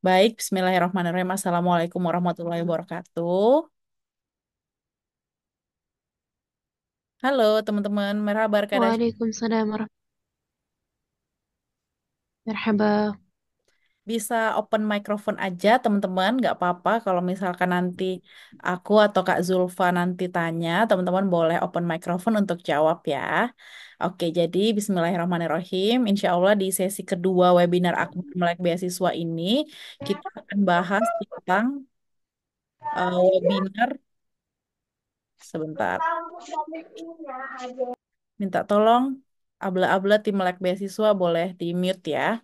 Baik, Bismillahirrahmanirrahim. Assalamualaikum warahmatullahi wabarakatuh. Halo teman-teman, merhaba Kak. Waalaikumsalam Merhaba. Bisa open microphone aja teman-teman, nggak apa-apa. Kalau misalkan nanti aku atau Kak Zulfa nanti tanya, teman-teman boleh open microphone untuk jawab ya. Oke, jadi Bismillahirrahmanirrahim. Insya Allah di sesi kedua webinar Akbar Melek Beasiswa ini, kita akan bahas tentang webinar. Sebentar, minta tolong abla-abla tim Melek Beasiswa boleh di mute ya.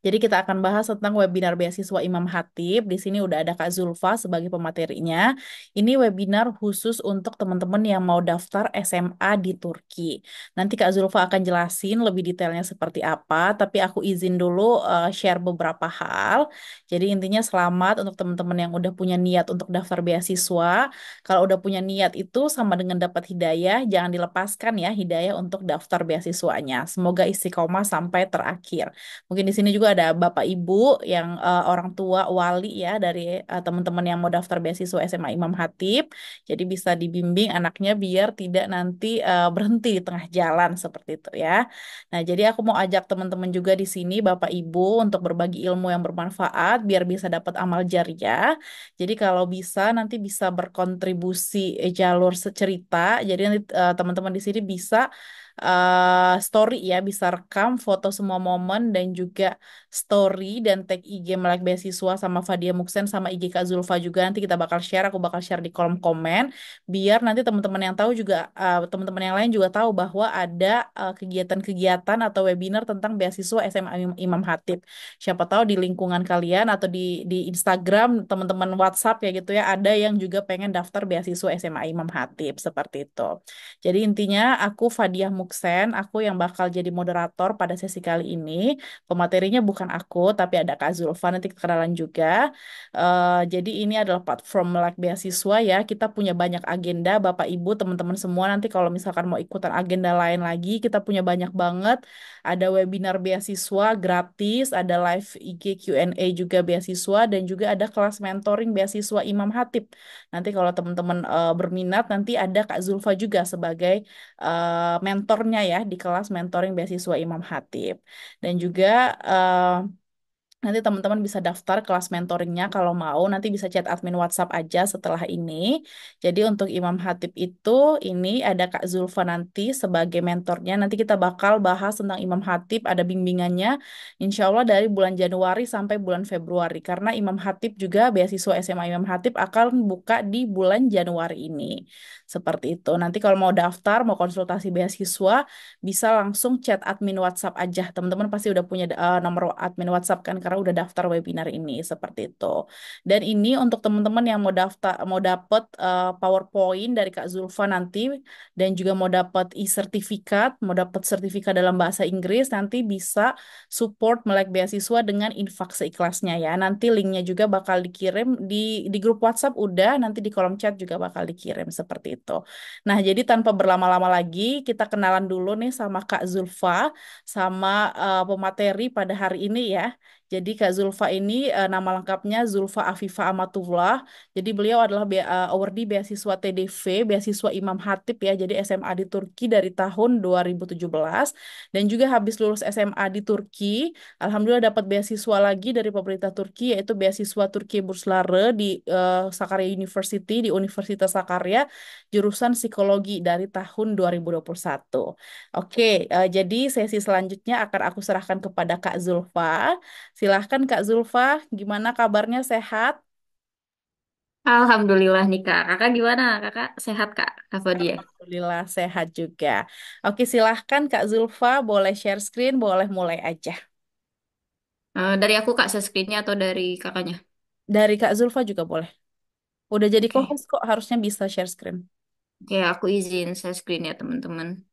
Jadi kita akan bahas tentang webinar beasiswa Imam Hatib. Di sini udah ada Kak Zulfa sebagai pematerinya. Ini webinar khusus untuk teman-teman yang mau daftar SMA di Turki. Nanti Kak Zulfa akan jelasin lebih detailnya seperti apa, tapi aku izin dulu share beberapa hal. Jadi intinya selamat untuk teman-teman yang udah punya niat untuk daftar beasiswa. Kalau udah punya niat itu sama dengan dapat hidayah, jangan dilepaskan ya hidayah untuk daftar beasiswanya. Semoga istiqomah sampai terakhir. Mungkin di sini juga ada Bapak Ibu yang orang tua wali ya dari teman-teman yang mau daftar beasiswa SMA Imam Hatib. Jadi bisa dibimbing anaknya biar tidak nanti berhenti di tengah jalan seperti itu ya. Nah, jadi aku mau ajak teman-teman juga di sini Bapak Ibu untuk berbagi ilmu yang bermanfaat biar bisa dapat amal jariah. Jadi kalau bisa nanti bisa berkontribusi jalur secerita. Jadi nanti teman-teman di sini bisa story ya, bisa rekam foto semua momen dan juga story dan tag IG Melek Beasiswa sama Fadia Muksen sama IG Kak Zulfa juga nanti kita bakal share, aku bakal share di kolom komen biar nanti teman-teman yang tahu juga teman-teman yang lain juga tahu bahwa ada kegiatan-kegiatan atau webinar tentang beasiswa SMA Imam Hatib. Siapa tahu di lingkungan kalian atau di Instagram teman-teman WhatsApp ya gitu ya ada yang juga pengen daftar beasiswa SMA Imam Hatib seperti itu. Jadi intinya aku Fadiah Muksen, aku yang bakal jadi moderator pada sesi kali ini. Pematerinya bukan aku, tapi ada Kak Zulfa, nanti kenalan juga. Jadi ini adalah platform Melek Beasiswa ya. Kita punya banyak agenda, Bapak Ibu, teman-teman semua. Nanti kalau misalkan mau ikutan agenda lain lagi, kita punya banyak banget. Ada webinar beasiswa gratis, ada live IG Q&A juga beasiswa, dan juga ada kelas mentoring beasiswa Imam Hatib. Nanti kalau teman-teman berminat, nanti ada Kak Zulfa juga sebagai mentornya ya di kelas mentoring beasiswa Imam Hatib. Dan juga nanti teman-teman bisa daftar kelas mentoringnya kalau mau. Nanti bisa chat admin WhatsApp aja setelah ini. Jadi untuk Imam Hatib itu ini ada Kak Zulfa nanti sebagai mentornya. Nanti kita bakal bahas tentang Imam Hatib, ada bimbingannya. Insya Allah dari bulan Januari sampai bulan Februari. Karena Imam Hatib juga beasiswa SMA Imam Hatib akan buka di bulan Januari ini. Seperti itu. Nanti kalau mau daftar, mau konsultasi beasiswa, bisa langsung chat admin WhatsApp aja. Teman-teman pasti udah punya nomor admin WhatsApp kan karena udah daftar webinar ini seperti itu. Dan ini untuk teman-teman yang mau daftar mau dapat PowerPoint dari Kak Zulfa nanti dan juga mau dapat e-sertifikat, mau dapat sertifikat dalam bahasa Inggris nanti bisa support Melek Beasiswa dengan infak seikhlasnya ya. Nanti linknya juga bakal dikirim di grup WhatsApp udah, nanti di kolom chat juga bakal dikirim seperti itu. Nah, jadi tanpa berlama-lama lagi, kita kenalan dulu nih sama Kak Zulfa, sama pemateri pada hari ini ya. Jadi Kak Zulfa ini nama lengkapnya Zulfa Afifa Amatullah. Jadi beliau adalah awardee beasiswa TDV, beasiswa Imam Hatib ya. Jadi SMA di Turki dari tahun 2017 dan juga habis lulus SMA di Turki, alhamdulillah dapat beasiswa lagi dari pemerintah Turki yaitu beasiswa Turki Burslare di Sakarya University di Universitas Sakarya jurusan psikologi dari tahun 2021. Oke, jadi sesi selanjutnya akan aku serahkan kepada Kak Zulfa. Silahkan Kak Zulfa, gimana kabarnya sehat? Alhamdulillah nih Kak. Kakak gimana? Kakak sehat Kak? Kak Fadia. Alhamdulillah sehat juga. Oke, silahkan Kak Zulfa, boleh share screen, boleh mulai aja. Dari aku Kak share screen-nya atau dari kakaknya? Dari Kak Zulfa juga boleh. Udah jadi Oke. co-host kok, harusnya bisa share screen. Oke, aku izin share screen ya teman-teman.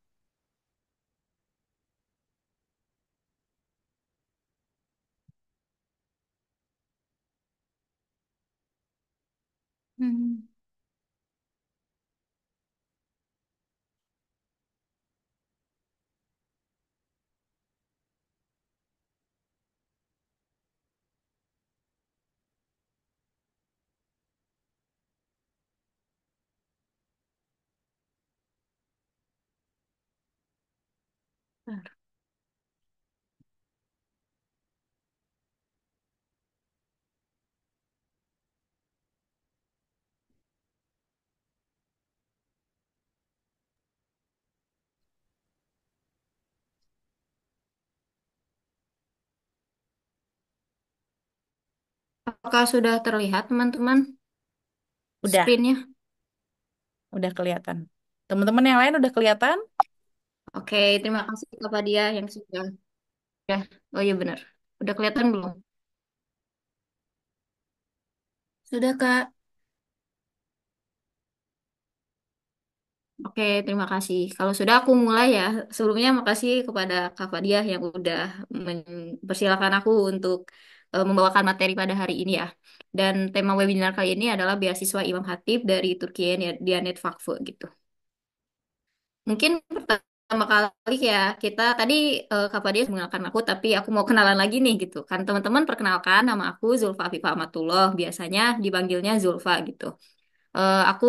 Hmm. Apakah sudah terlihat teman-teman Udah, screen-nya? udah kelihatan. Teman-teman yang lain udah kelihatan? Oke, terima kasih kepada dia yang sudah. Ya, oh iya benar. Udah kelihatan belum? Sudah, Kak. Oke, terima kasih. Kalau sudah aku mulai ya. Sebelumnya makasih kepada Kak Fadia yang udah mempersilahkan aku untuk membawakan materi pada hari ini ya. Dan tema webinar kali ini adalah beasiswa Imam Hatip dari Turkiye Diyanet Vakfı gitu. Mungkin pertama kali ya kita tadi Kak Fadia mengenalkan aku, tapi aku mau kenalan lagi nih gitu. Kan teman-teman perkenalkan nama aku Zulfa Afifah Amatullah, biasanya dipanggilnya Zulfa gitu. Aku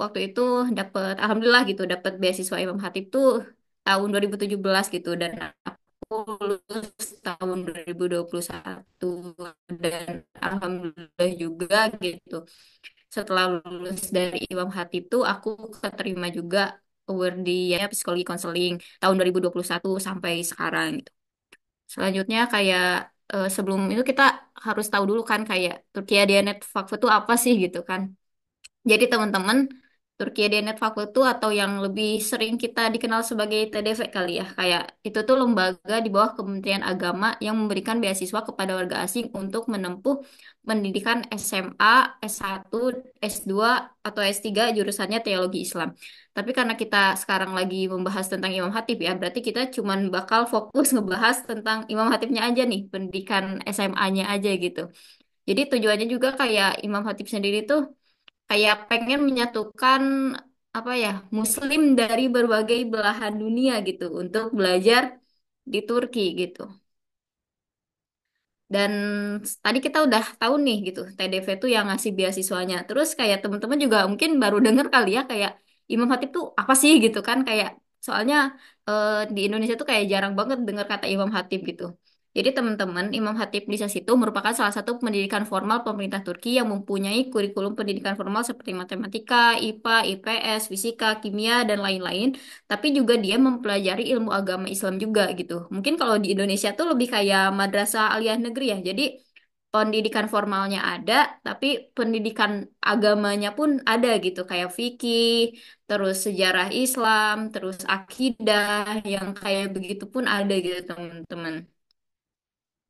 waktu itu dapat alhamdulillah gitu dapat beasiswa Imam Hatip tuh tahun 2017 gitu dan aku lulus tahun 2021 dan alhamdulillah juga gitu. Setelah lulus dari Imam Hatip tuh aku keterima juga award di ya, psikologi konseling tahun 2021 sampai sekarang gitu. Selanjutnya kayak sebelum itu kita harus tahu dulu kan kayak Turkiye Diyanet Vakfı itu apa sih gitu kan. Jadi teman-teman, Turkiye Diyanet Vakfı itu atau yang lebih sering kita dikenal sebagai TDV kali ya, kayak itu tuh lembaga di bawah Kementerian Agama yang memberikan beasiswa kepada warga asing untuk menempuh pendidikan SMA, S1, S2, atau S3 jurusannya Teologi Islam. Tapi karena kita sekarang lagi membahas tentang Imam Hatip ya, berarti kita cuman bakal fokus ngebahas tentang Imam Hatipnya aja nih, pendidikan SMA-nya aja gitu. Jadi tujuannya juga kayak Imam Hatip sendiri tuh kayak pengen menyatukan apa ya Muslim dari berbagai belahan dunia gitu untuk belajar di Turki gitu. Dan tadi kita udah tahu nih gitu, TDV tuh yang ngasih beasiswanya. Terus kayak teman-teman juga mungkin baru denger kali ya kayak Imam Khatib tuh apa sih gitu kan kayak soalnya di Indonesia tuh kayak jarang banget dengar kata Imam Khatib gitu. Jadi teman-teman, Imam Khatib Lisas itu merupakan salah satu pendidikan formal pemerintah Turki yang mempunyai kurikulum pendidikan formal seperti matematika, IPA, IPS, fisika, kimia, dan lain-lain. Tapi juga dia mempelajari ilmu agama Islam juga gitu. Mungkin kalau di Indonesia tuh lebih kayak madrasah aliyah negeri ya. Jadi pendidikan formalnya ada, tapi pendidikan agamanya pun ada gitu. Kayak fikih, terus sejarah Islam, terus akidah, yang kayak begitu pun ada gitu teman-teman.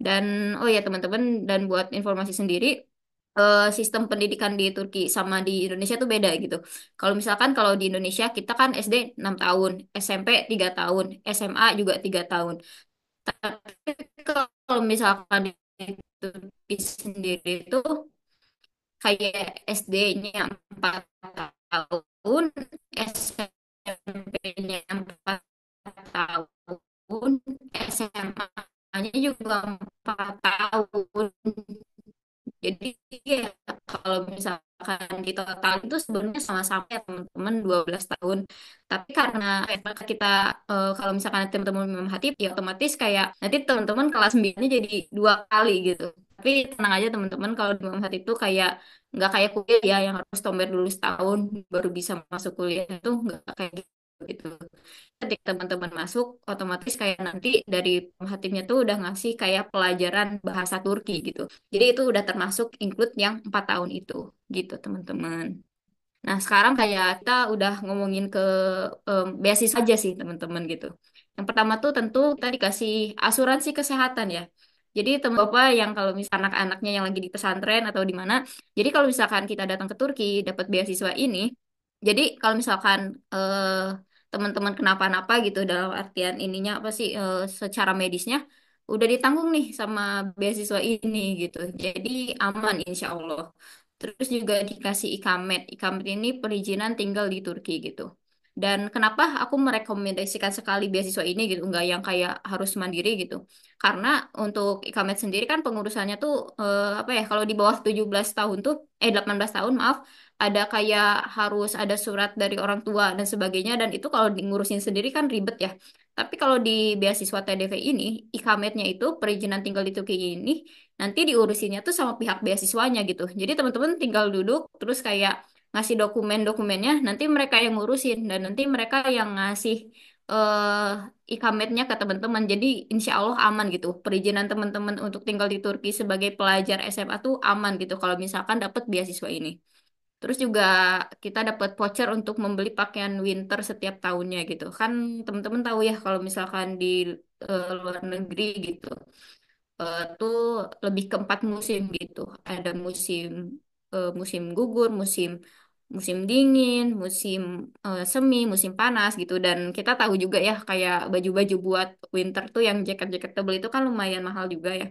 Dan oh ya teman-teman, dan buat informasi sendiri, sistem pendidikan di Turki sama di Indonesia tuh beda gitu. Kalau misalkan kalau di Indonesia kita kan SD 6 tahun, SMP 3 tahun, SMA juga 3 tahun. Tapi kalau misalkan di Turki sendiri itu kayak SD-nya 4 tahun, SMP-nya 4 tahun, SMA-nya juga 4 tahun. Jadi ya kalau misalkan di total itu sebenarnya sama-sama ya teman-teman 12 tahun. Tapi karena kita kalau misalkan teman-teman memang hati ya otomatis kayak nanti teman-teman kelas 9-nya jadi 2 kali gitu. Tapi tenang aja teman-teman kalau di Memhat itu kayak nggak kayak kuliah ya yang harus tomber dulu setahun baru bisa masuk kuliah itu nggak kayak gitu. Ketika teman-teman masuk, otomatis kayak nanti dari pemerhatinya tuh udah ngasih kayak pelajaran bahasa Turki gitu. Jadi itu udah termasuk include yang 4 tahun itu, gitu teman-teman. Nah sekarang kayak kita udah ngomongin ke beasiswa aja sih teman-teman gitu. Yang pertama tuh tentu kita dikasih asuransi kesehatan ya. Jadi teman bapak yang kalau misalkan anak-anaknya yang lagi di pesantren atau di mana, jadi kalau misalkan kita datang ke Turki dapat beasiswa ini, jadi kalau misalkan teman-teman kenapa-napa gitu dalam artian ininya apa sih secara medisnya udah ditanggung nih sama beasiswa ini gitu. Jadi aman insya Allah. Terus juga dikasih ikamet. Ikamet ini perizinan tinggal di Turki gitu. Dan kenapa aku merekomendasikan sekali beasiswa ini gitu, nggak yang kayak harus mandiri gitu. Karena untuk ikamet sendiri kan pengurusannya tuh apa ya, kalau di bawah 17 tahun tuh 18 tahun maaf, ada kayak harus ada surat dari orang tua dan sebagainya dan itu kalau ngurusin sendiri kan ribet ya. Tapi kalau di beasiswa TDV ini, ikametnya itu perizinan tinggal di Turki ini nanti diurusinnya tuh sama pihak beasiswanya gitu. Jadi teman-teman tinggal duduk terus kayak ngasih dokumen-dokumennya, nanti mereka yang ngurusin dan nanti mereka yang ngasih ikametnya ke teman-teman. Jadi insya Allah aman gitu. Perizinan teman-teman untuk tinggal di Turki sebagai pelajar SMA tuh aman gitu kalau misalkan dapat beasiswa ini. Terus juga kita dapat voucher untuk membeli pakaian winter setiap tahunnya gitu. Kan teman-teman tahu ya kalau misalkan di luar negeri gitu tuh lebih ke 4 musim gitu. Ada musim gugur, musim musim dingin, musim semi, musim panas gitu. Dan kita tahu juga ya kayak baju-baju buat winter tuh yang jaket-jaket tebel itu kan lumayan mahal juga ya.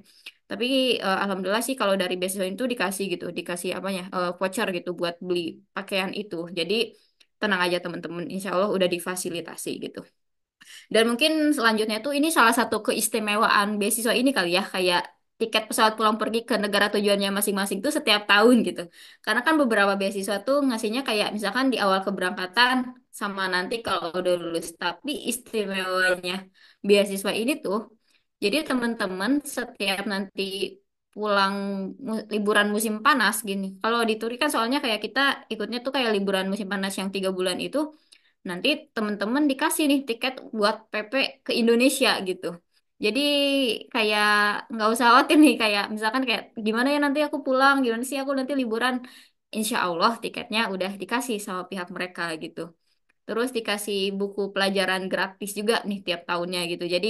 Tapi alhamdulillah sih kalau dari beasiswa itu dikasih gitu, dikasih apanya voucher gitu buat beli pakaian itu. Jadi tenang aja teman-teman, insya Allah udah difasilitasi gitu. Dan mungkin selanjutnya tuh ini salah satu keistimewaan beasiswa ini kali ya, kayak tiket pesawat pulang pergi ke negara tujuannya masing-masing tuh setiap tahun gitu. Karena kan beberapa beasiswa tuh ngasihnya kayak misalkan di awal keberangkatan sama nanti kalau udah lulus. Tapi istimewanya beasiswa ini tuh, jadi teman-teman setiap nanti pulang liburan musim panas gini. Kalau di Turki kan soalnya kayak kita ikutnya tuh kayak liburan musim panas yang 3 bulan itu. Nanti teman-teman dikasih nih tiket buat PP ke Indonesia gitu. Jadi kayak nggak usah khawatir nih kayak misalkan kayak gimana ya nanti aku pulang, gimana sih aku nanti liburan. Insya Allah tiketnya udah dikasih sama pihak mereka gitu. Terus dikasih buku pelajaran gratis juga nih tiap tahunnya gitu. Jadi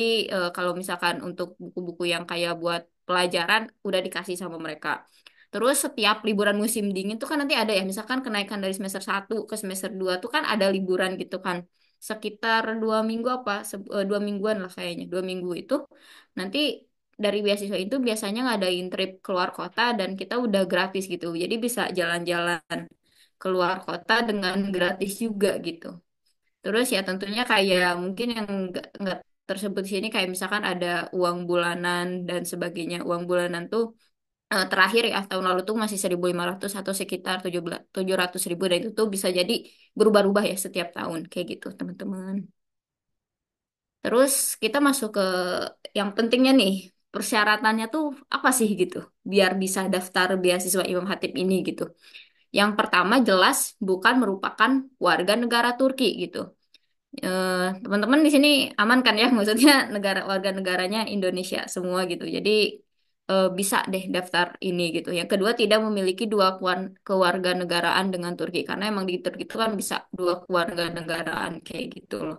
kalau misalkan untuk buku-buku yang kayak buat pelajaran udah dikasih sama mereka. Terus setiap liburan musim dingin tuh kan nanti ada ya, misalkan kenaikan dari semester 1 ke semester 2 tuh kan ada liburan gitu kan. Sekitar 2 minggu apa, 2 mingguan lah kayaknya. 2 minggu itu nanti dari beasiswa itu biasanya ngadain trip keluar kota dan kita udah gratis gitu. Jadi bisa jalan-jalan keluar kota dengan gratis juga gitu. Terus ya tentunya kayak mungkin yang nggak tersebut di sini kayak misalkan ada uang bulanan dan sebagainya. Uang bulanan tuh terakhir ya tahun lalu tuh masih 1.500 atau sekitar 700.000 dan itu tuh bisa jadi berubah-ubah ya setiap tahun kayak gitu teman-teman. Terus kita masuk ke yang pentingnya nih, persyaratannya tuh apa sih gitu biar bisa daftar beasiswa Imam Hatip ini gitu. Yang pertama jelas bukan merupakan warga negara Turki gitu. Teman-teman di sini aman kan ya, maksudnya negara warga negaranya Indonesia semua gitu. Jadi bisa deh daftar ini gitu. Yang kedua tidak memiliki dua kewarganegaraan dengan Turki karena emang di Turki itu kan bisa dua kewarganegaraan kayak gitu loh.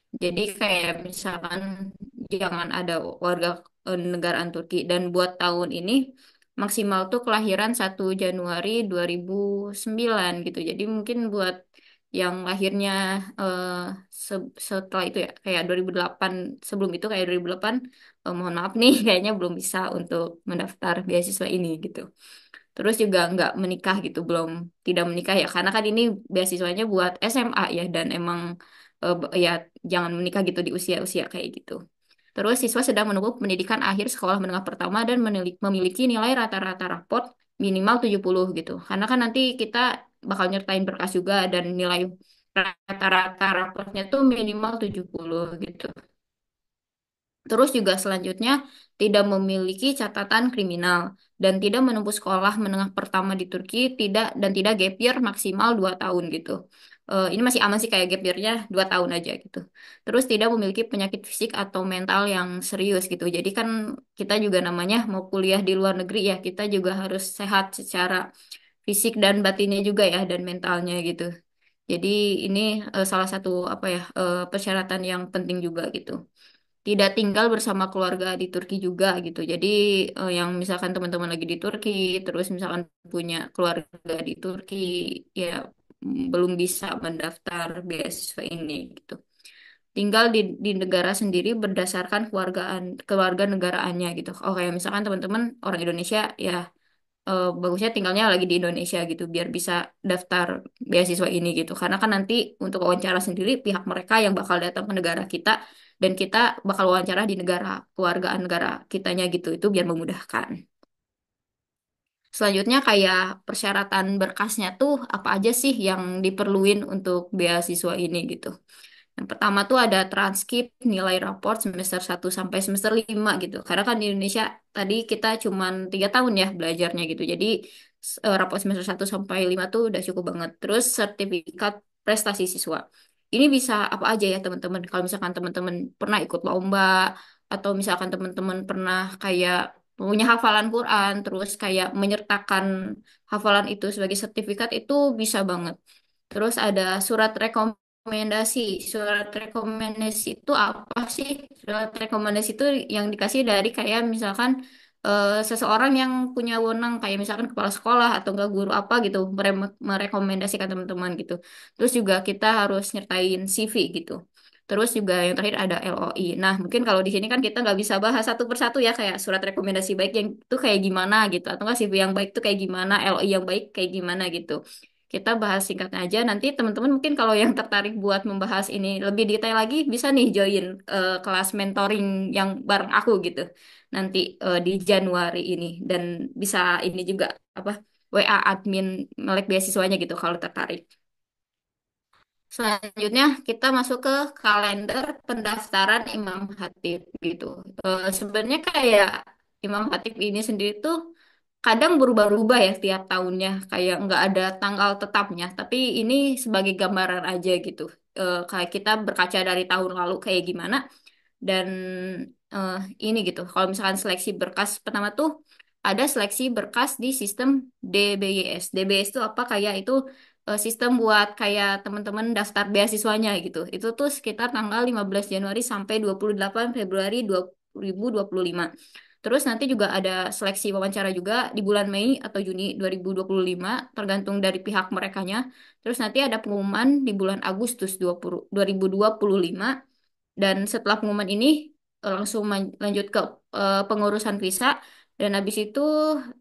Jadi kayak misalkan jangan ada warga negaraan Turki dan buat tahun ini maksimal tuh kelahiran 1 Januari 2009 gitu. Jadi mungkin buat yang lahirnya eh, setelah itu ya kayak 2008 sebelum itu kayak 2008 mohon maaf nih kayaknya belum bisa untuk mendaftar beasiswa ini gitu. Terus juga nggak menikah gitu, belum tidak menikah ya karena kan ini beasiswanya buat SMA ya dan emang ya jangan menikah gitu di usia-usia kayak gitu. Terus siswa sedang menempuh pendidikan akhir sekolah menengah pertama dan memiliki nilai rata-rata raport minimal 70 gitu. Karena kan nanti kita bakal nyertain berkas juga dan nilai rata-rata raportnya tuh minimal 70 gitu. Terus juga selanjutnya tidak memiliki catatan kriminal dan tidak menempuh sekolah menengah pertama di Turki tidak dan tidak gap year maksimal 2 tahun gitu. Ini masih aman sih kayak gap year-nya 2 tahun aja gitu. Terus tidak memiliki penyakit fisik atau mental yang serius gitu. Jadi kan kita juga namanya mau kuliah di luar negeri ya kita juga harus sehat secara fisik dan batinnya juga ya dan mentalnya gitu. Jadi ini salah satu apa ya persyaratan yang penting juga gitu tidak tinggal bersama keluarga di Turki juga gitu. Jadi yang misalkan teman-teman lagi di Turki, terus misalkan punya keluarga di Turki, ya belum bisa mendaftar beasiswa ini gitu. Tinggal di negara sendiri berdasarkan keluarga negaraannya gitu. Oh kayak misalkan teman-teman orang Indonesia ya bagusnya tinggalnya lagi di Indonesia gitu biar bisa daftar beasiswa ini gitu. Karena kan nanti untuk wawancara sendiri pihak mereka yang bakal datang ke negara kita dan kita bakal wawancara di negara kewargaan negara kitanya gitu. Itu biar memudahkan. Selanjutnya kayak persyaratan berkasnya tuh apa aja sih yang diperluin untuk beasiswa ini gitu. Yang pertama tuh ada transkrip nilai raport semester 1 sampai semester 5 gitu. Karena kan di Indonesia tadi kita cuman 3 tahun ya belajarnya gitu. Jadi raport semester 1 sampai 5 tuh udah cukup banget. Terus sertifikat prestasi siswa. Ini bisa apa aja ya teman-teman. Kalau misalkan teman-teman pernah ikut lomba atau misalkan teman-teman pernah kayak punya hafalan Quran, terus kayak menyertakan hafalan itu sebagai sertifikat itu bisa banget. Terus ada surat rekomendasi. Surat rekomendasi itu apa sih? Surat rekomendasi itu yang dikasih dari kayak misalkan seseorang yang punya wewenang kayak misalkan kepala sekolah atau enggak guru apa gitu merekomendasikan teman-teman gitu. Terus juga kita harus nyertain CV gitu. Terus juga yang terakhir ada LOI. Nah, mungkin kalau di sini kan kita nggak bisa bahas satu persatu ya kayak surat rekomendasi baik yang itu kayak gimana gitu atau enggak CV yang baik itu kayak gimana, LOI yang baik kayak gimana gitu. Kita bahas singkatnya aja. Nanti teman-teman mungkin kalau yang tertarik buat membahas ini lebih detail lagi bisa nih join kelas mentoring yang bareng aku gitu. Nanti di Januari ini dan bisa ini juga apa WA admin Melek beasiswanya gitu kalau tertarik. Selanjutnya kita masuk ke kalender pendaftaran Imam Khatib gitu. Sebenarnya kayak Imam Khatib ini sendiri tuh kadang berubah-ubah ya tiap tahunnya, kayak nggak ada tanggal tetapnya. Tapi ini sebagai gambaran aja gitu. Kayak kita berkaca dari tahun lalu kayak gimana dan eh, ini gitu. Kalau misalkan seleksi berkas pertama tuh ada seleksi berkas di sistem DBYS. DBYS itu apa? Kayak itu sistem buat kayak teman-teman daftar beasiswanya gitu. Itu tuh sekitar tanggal 15 Januari sampai 28 Februari 2025. Terus nanti juga ada seleksi wawancara juga di bulan Mei atau Juni 2025, tergantung dari pihak merekanya. Terus nanti ada pengumuman di bulan Agustus 2025. Dan setelah pengumuman ini langsung lanjut ke pengurusan visa. Dan habis itu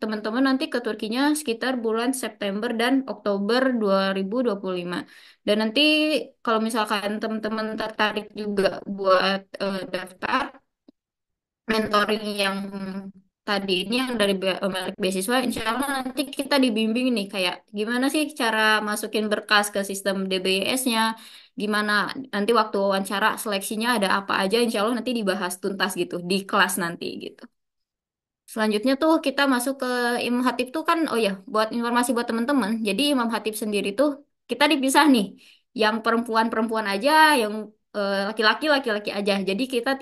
teman-teman nanti ke Turkinya sekitar bulan September dan Oktober 2025. Dan nanti kalau misalkan teman-teman tertarik juga buat daftar mentoring yang tadi ini yang dari Melek Beasiswa, insya Allah nanti kita dibimbing nih kayak gimana sih cara masukin berkas ke sistem DBS-nya, gimana nanti waktu wawancara seleksinya ada apa aja, insya Allah nanti dibahas tuntas gitu di kelas nanti gitu. Selanjutnya tuh kita masuk ke Imam Hatib tuh kan, oh ya, buat informasi buat teman-teman. Jadi Imam Hatib sendiri tuh kita dipisah nih, yang perempuan-perempuan aja, yang laki-laki laki-laki aja. Jadi kita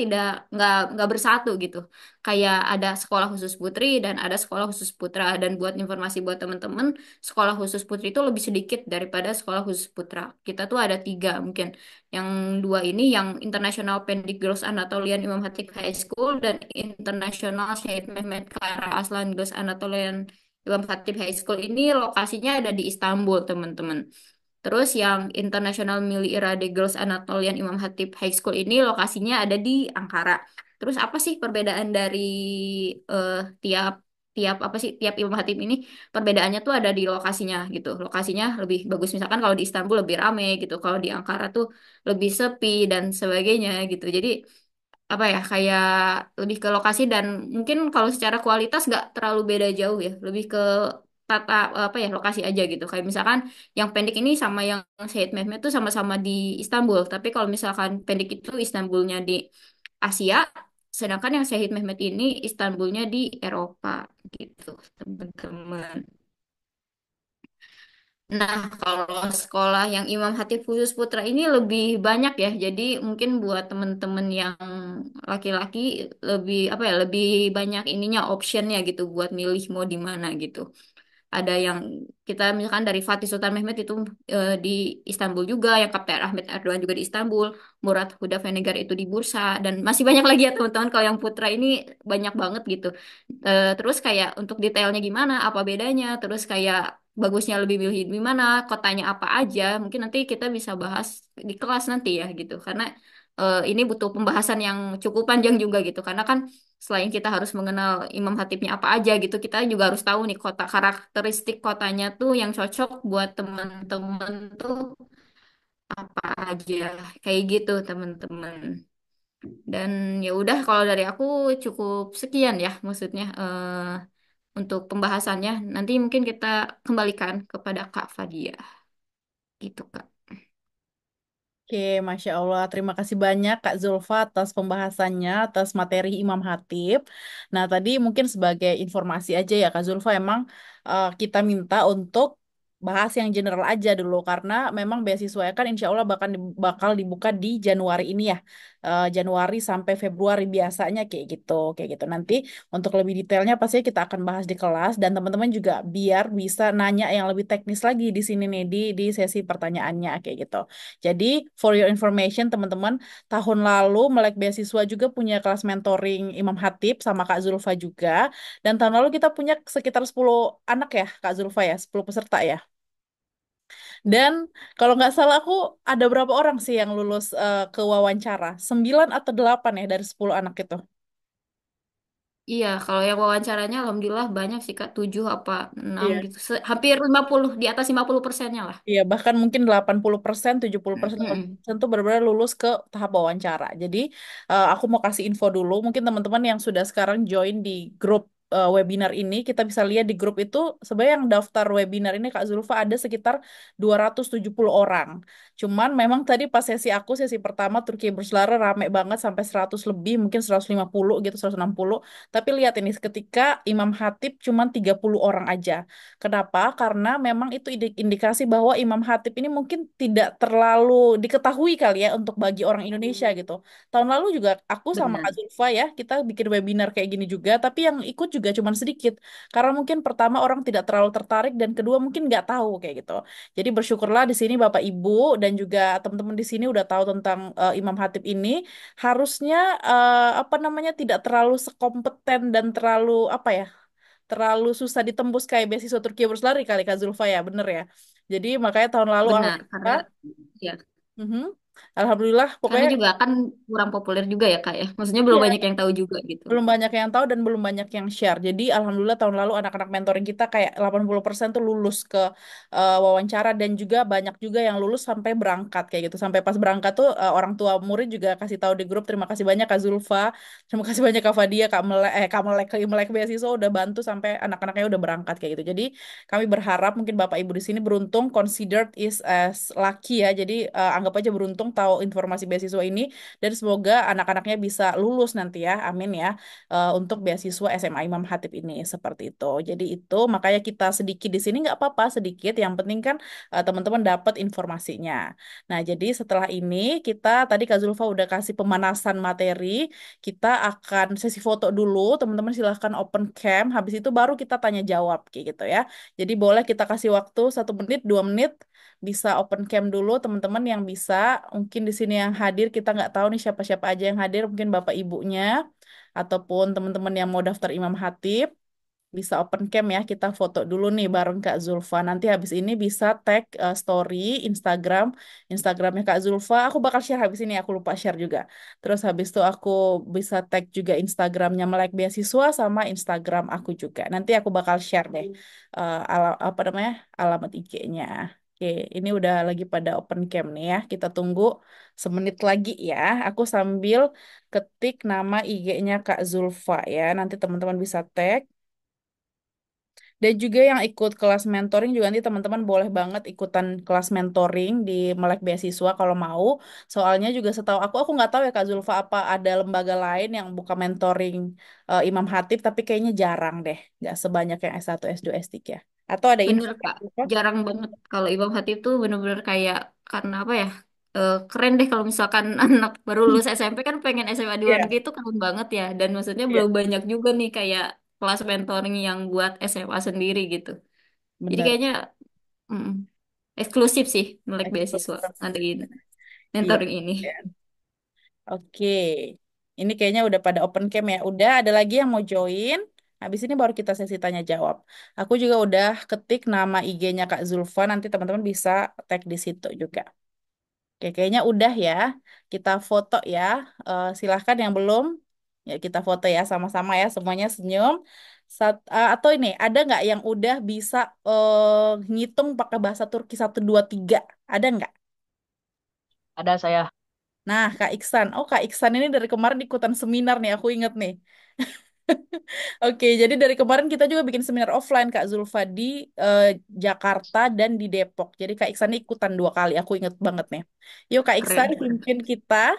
nggak bersatu gitu. Kayak ada sekolah khusus putri dan ada sekolah khusus putra. Dan buat informasi buat teman-teman, sekolah khusus putri itu lebih sedikit daripada sekolah khusus putra. Kita tuh ada tiga mungkin. Yang dua ini yang International Pendik Girls Anatolian Imam Hatip High School dan International Syed Mehmet Kara Aslan Girls Anatolian Imam Hatip High School ini lokasinya ada di Istanbul, teman-teman. Terus yang International Milli Irade Girls Anatolian Imam Hatip High School ini lokasinya ada di Ankara. Terus apa sih perbedaan dari eh, tiap tiap apa sih tiap Imam Hatip ini? Perbedaannya tuh ada di lokasinya gitu. Lokasinya lebih bagus misalkan kalau di Istanbul lebih rame gitu. Kalau di Ankara tuh lebih sepi dan sebagainya gitu. Jadi apa ya kayak lebih ke lokasi dan mungkin kalau secara kualitas nggak terlalu beda jauh ya. Lebih ke tata apa ya lokasi aja gitu. Kayak misalkan yang pendek ini sama yang Syed Mehmet tuh sama-sama di Istanbul. Tapi kalau misalkan pendek itu Istanbulnya di Asia, sedangkan yang Syed Mehmet ini Istanbulnya di Eropa gitu, teman-teman. Nah, kalau sekolah yang Imam Hatip Khusus Putra ini lebih banyak ya. Jadi mungkin buat teman-teman yang laki-laki lebih apa ya, lebih banyak ininya optionnya gitu buat milih mau di mana gitu. Ada yang kita misalkan dari Fatih Sultan Mehmet itu di Istanbul juga, yang Kapten Ahmet Erdogan juga di Istanbul, Murat Huda Venegar itu di Bursa, dan masih banyak lagi ya teman-teman. Kalau yang Putra ini banyak banget gitu. Terus kayak untuk detailnya gimana, apa bedanya, terus kayak bagusnya lebih milih di mana, kotanya apa aja, mungkin nanti kita bisa bahas di kelas nanti ya gitu. Karena ini butuh pembahasan yang cukup panjang juga gitu. Karena kan selain kita harus mengenal Imam Hatibnya apa aja gitu, kita juga harus tahu nih kota karakteristik kotanya tuh yang cocok buat teman-teman tuh apa aja. Kayak gitu teman-teman. Dan ya udah kalau dari aku cukup sekian ya maksudnya untuk pembahasannya. Nanti mungkin kita kembalikan kepada Kak Fadia gitu Kak. Oke, Masya Allah. Terima kasih banyak Kak Zulfa atas pembahasannya, atas materi Imam Hatip. Nah, tadi mungkin sebagai informasi aja ya Kak Zulfa, emang kita minta untuk bahas yang general aja dulu, karena memang beasiswa kan insya Allah bakal dibuka di Januari ini ya. Januari sampai Februari biasanya kayak gitu, kayak gitu. Nanti untuk lebih detailnya pasti kita akan bahas di kelas, dan teman-teman juga biar bisa nanya yang lebih teknis lagi di sini nih, di sesi pertanyaannya kayak gitu. Jadi, for your information, teman-teman, tahun lalu Melek Beasiswa juga punya kelas mentoring Imam Hatip sama Kak Zulfa juga. Dan tahun lalu kita punya sekitar 10 anak ya, Kak Zulfa ya, 10 peserta ya. Dan kalau nggak salah aku ada berapa orang sih yang lulus ke wawancara? 9 atau 8 ya dari 10 anak itu. Iya, kalau yang wawancaranya alhamdulillah banyak sih Kak, 7 apa 6 Iya. gitu. Hampir 50, di atas 50%-nya lah. Iya, bahkan mungkin 80%, 70%, Mm-mm. 50% tuh benar-benar lulus ke tahap wawancara. Jadi, aku mau kasih info dulu. Mungkin teman-teman yang sudah sekarang join di grup webinar ini, kita bisa lihat di grup itu, sebenarnya yang daftar webinar ini, Kak Zulfa, ada sekitar 270 orang. Cuman memang tadi pas sesi pertama, Turki Berselara rame banget sampai 100 lebih, mungkin 150 gitu, 160. Tapi lihat ini, ketika Imam Hatip cuman 30 orang aja. Kenapa? Karena memang itu indikasi bahwa Imam Khatib ini mungkin tidak terlalu diketahui kali ya untuk bagi orang Indonesia gitu. Tahun lalu juga aku sama Benar. Kak Zulfa ya, kita bikin webinar kayak gini juga, tapi yang ikut juga cuman sedikit. Karena mungkin pertama orang tidak terlalu tertarik dan kedua mungkin nggak tahu kayak gitu. Jadi bersyukurlah di sini Bapak Ibu dan juga teman-teman di sini udah tahu tentang Imam Khatib ini. Harusnya apa namanya tidak terlalu sekompeten dan terlalu apa ya, terlalu susah ditembus kayak beasiswa Turki berlari kali Kak Zulfa ya, bener ya. Jadi makanya tahun lalu Benar, karena alhamdulillah, ya, mhm, alhamdulillah karena pokoknya. juga kan kurang populer juga ya Kak ya. Maksudnya belum Iya, banyak yang tahu juga gitu. belum banyak yang tahu dan belum banyak yang share. Jadi alhamdulillah tahun lalu anak-anak mentoring kita kayak 80% tuh lulus ke wawancara, dan juga banyak juga yang lulus sampai berangkat kayak gitu. Sampai pas berangkat tuh orang tua murid juga kasih tahu di grup, terima kasih banyak Kak Zulfa, terima kasih banyak Kak Fadia, Kak Melek, Melek Beasiswa udah bantu sampai anak-anaknya udah berangkat kayak gitu. Jadi kami berharap mungkin Bapak Ibu di sini beruntung, considered is as lucky ya. Jadi anggap aja beruntung tahu informasi beasiswa ini, dan semoga anak-anaknya bisa lulus nanti ya. Amin ya, untuk beasiswa SMA Imam Hatip ini seperti itu. Jadi itu makanya kita sedikit di sini nggak apa-apa sedikit, yang penting kan teman-teman dapat informasinya. Nah, jadi setelah ini kita tadi Kak Zulfa udah kasih pemanasan materi, kita akan sesi foto dulu. Teman-teman silahkan open cam, habis itu baru kita tanya jawab kayak gitu ya. Jadi boleh kita kasih waktu 1 menit, 2 menit, bisa open cam dulu teman-teman yang bisa. Mungkin di sini yang hadir kita nggak tahu nih siapa-siapa aja yang hadir, mungkin bapak ibunya ataupun teman-teman yang mau daftar Imam Hatib, bisa open cam ya, kita foto dulu nih bareng Kak Zulfa. Nanti habis ini bisa tag story Instagramnya Kak Zulfa. Aku bakal share habis ini, aku lupa share juga. Terus habis itu aku bisa tag juga Instagramnya Melek Beasiswa sama Instagram aku juga. Nanti aku bakal share deh apa namanya, alamat IG-nya. Oke, ini udah lagi pada open cam nih ya. Kita tunggu 1 menit lagi ya. Aku sambil ketik nama IG-nya Kak Zulfa ya. Nanti teman-teman bisa tag. Dan juga yang ikut kelas mentoring juga nanti teman-teman boleh banget ikutan kelas mentoring di Melek Beasiswa kalau mau. Soalnya juga setahu aku nggak tahu ya Kak Zulfa, apa ada lembaga lain yang buka mentoring Imam Hatip, tapi kayaknya jarang deh. Nggak sebanyak yang S1, S2, S3. Atau ada info Bener Kak Kak, Zulfa? jarang banget kalau Imam Khatib tuh bener-bener kayak karena apa ya? Keren deh kalau misalkan anak baru lulus SMP kan pengen SMA di luar Iya, negeri itu keren banget ya. Dan maksudnya iya, belum banyak juga nih kayak kelas mentoring yang buat SMA sendiri gitu. Jadi bener. kayaknya mm, eksklusif sih Melek Beasiswa Eksklusif. ngadain Iya. mentoring ini. Oke, ini kayaknya udah pada open cam ya. Udah ada lagi yang mau join. Habis ini baru kita sesi tanya jawab. Aku juga udah ketik nama IG-nya Kak Zulfa. Nanti teman-teman bisa tag di situ juga. Oke, kayaknya udah ya. Kita foto ya. Silahkan yang belum, ya kita foto ya sama-sama ya. Semuanya senyum. Atau ini ada nggak yang udah bisa ngitung pakai bahasa Turki 1, 2, 3? Ada nggak? Ada saya. Nah, Kak Iksan. Oh, Kak Iksan ini dari kemarin ikutan seminar nih, aku inget nih. Oke, jadi dari kemarin kita juga bikin seminar offline Kak Zulfa di eh, Jakarta dan di Depok. Jadi Kak Iksan ikutan 2 kali, aku inget banget nih. Yuk Kak Iksan Keren, keren. pimpin kita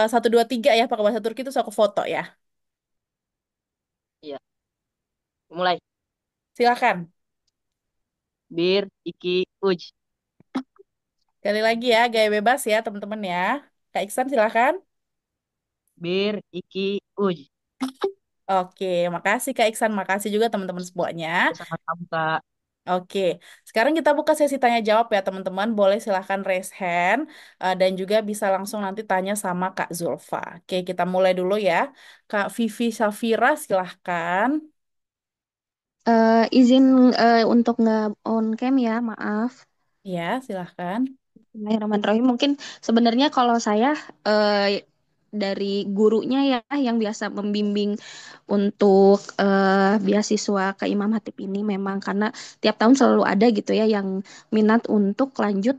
1, 2, 3 ya pakai bahasa Turki terus aku foto ya. Iya, mulai. Silakan. Bir, iki, uj. Sekali lagi ya, gaya bebas ya teman-teman ya. Kak Iksan silakan. Bir, iki, uj. Oke, makasih Kak Iksan, makasih juga teman-teman semuanya. Sama kamu, Kak. Oke, sekarang kita buka sesi tanya jawab ya teman-teman. Boleh silahkan raise hand dan juga bisa langsung nanti tanya sama Kak Zulfa. Oke, kita mulai dulu ya. Kak Vivi Safira silahkan. Izin untuk nggak on cam ya, maaf. Ya, silahkan. Bismillahirrahmanirrahim. Mungkin sebenarnya kalau saya dari gurunya ya yang biasa membimbing untuk beasiswa ke Imam Hatip ini memang karena tiap tahun selalu ada gitu ya yang minat untuk lanjut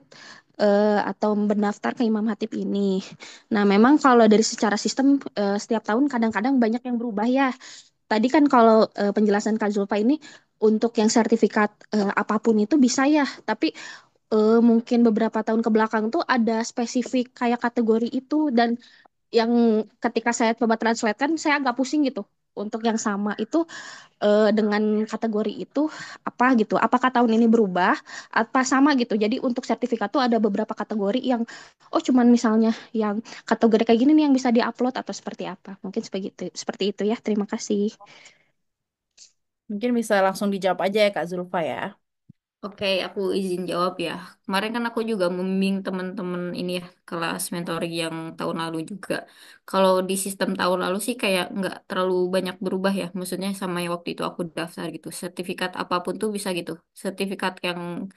atau mendaftar ke Imam Hatip ini. Nah, memang kalau dari secara sistem setiap tahun kadang-kadang banyak yang berubah ya. Tadi kan kalau penjelasan Kak Zulfa ini untuk yang sertifikat apapun itu bisa ya, tapi mungkin beberapa tahun ke belakang tuh ada spesifik kayak kategori itu dan yang ketika saya coba translate kan saya agak pusing gitu. Untuk yang sama itu dengan kategori itu apa gitu? Apakah tahun ini berubah? Apa sama gitu? Jadi untuk sertifikat tuh ada beberapa kategori yang oh cuman misalnya yang kategori kayak gini nih yang bisa diupload atau seperti apa? Mungkin seperti itu ya. Terima kasih. Mungkin bisa langsung dijawab aja ya Kak Zulfa ya. Oke, aku izin jawab ya. Kemarin kan aku juga membimbing teman-teman ini ya, kelas mentoring yang tahun lalu juga. Kalau di sistem tahun lalu sih kayak nggak terlalu banyak berubah ya. Maksudnya sama yang waktu itu aku daftar gitu. Sertifikat apapun tuh bisa gitu. Sertifikat yang,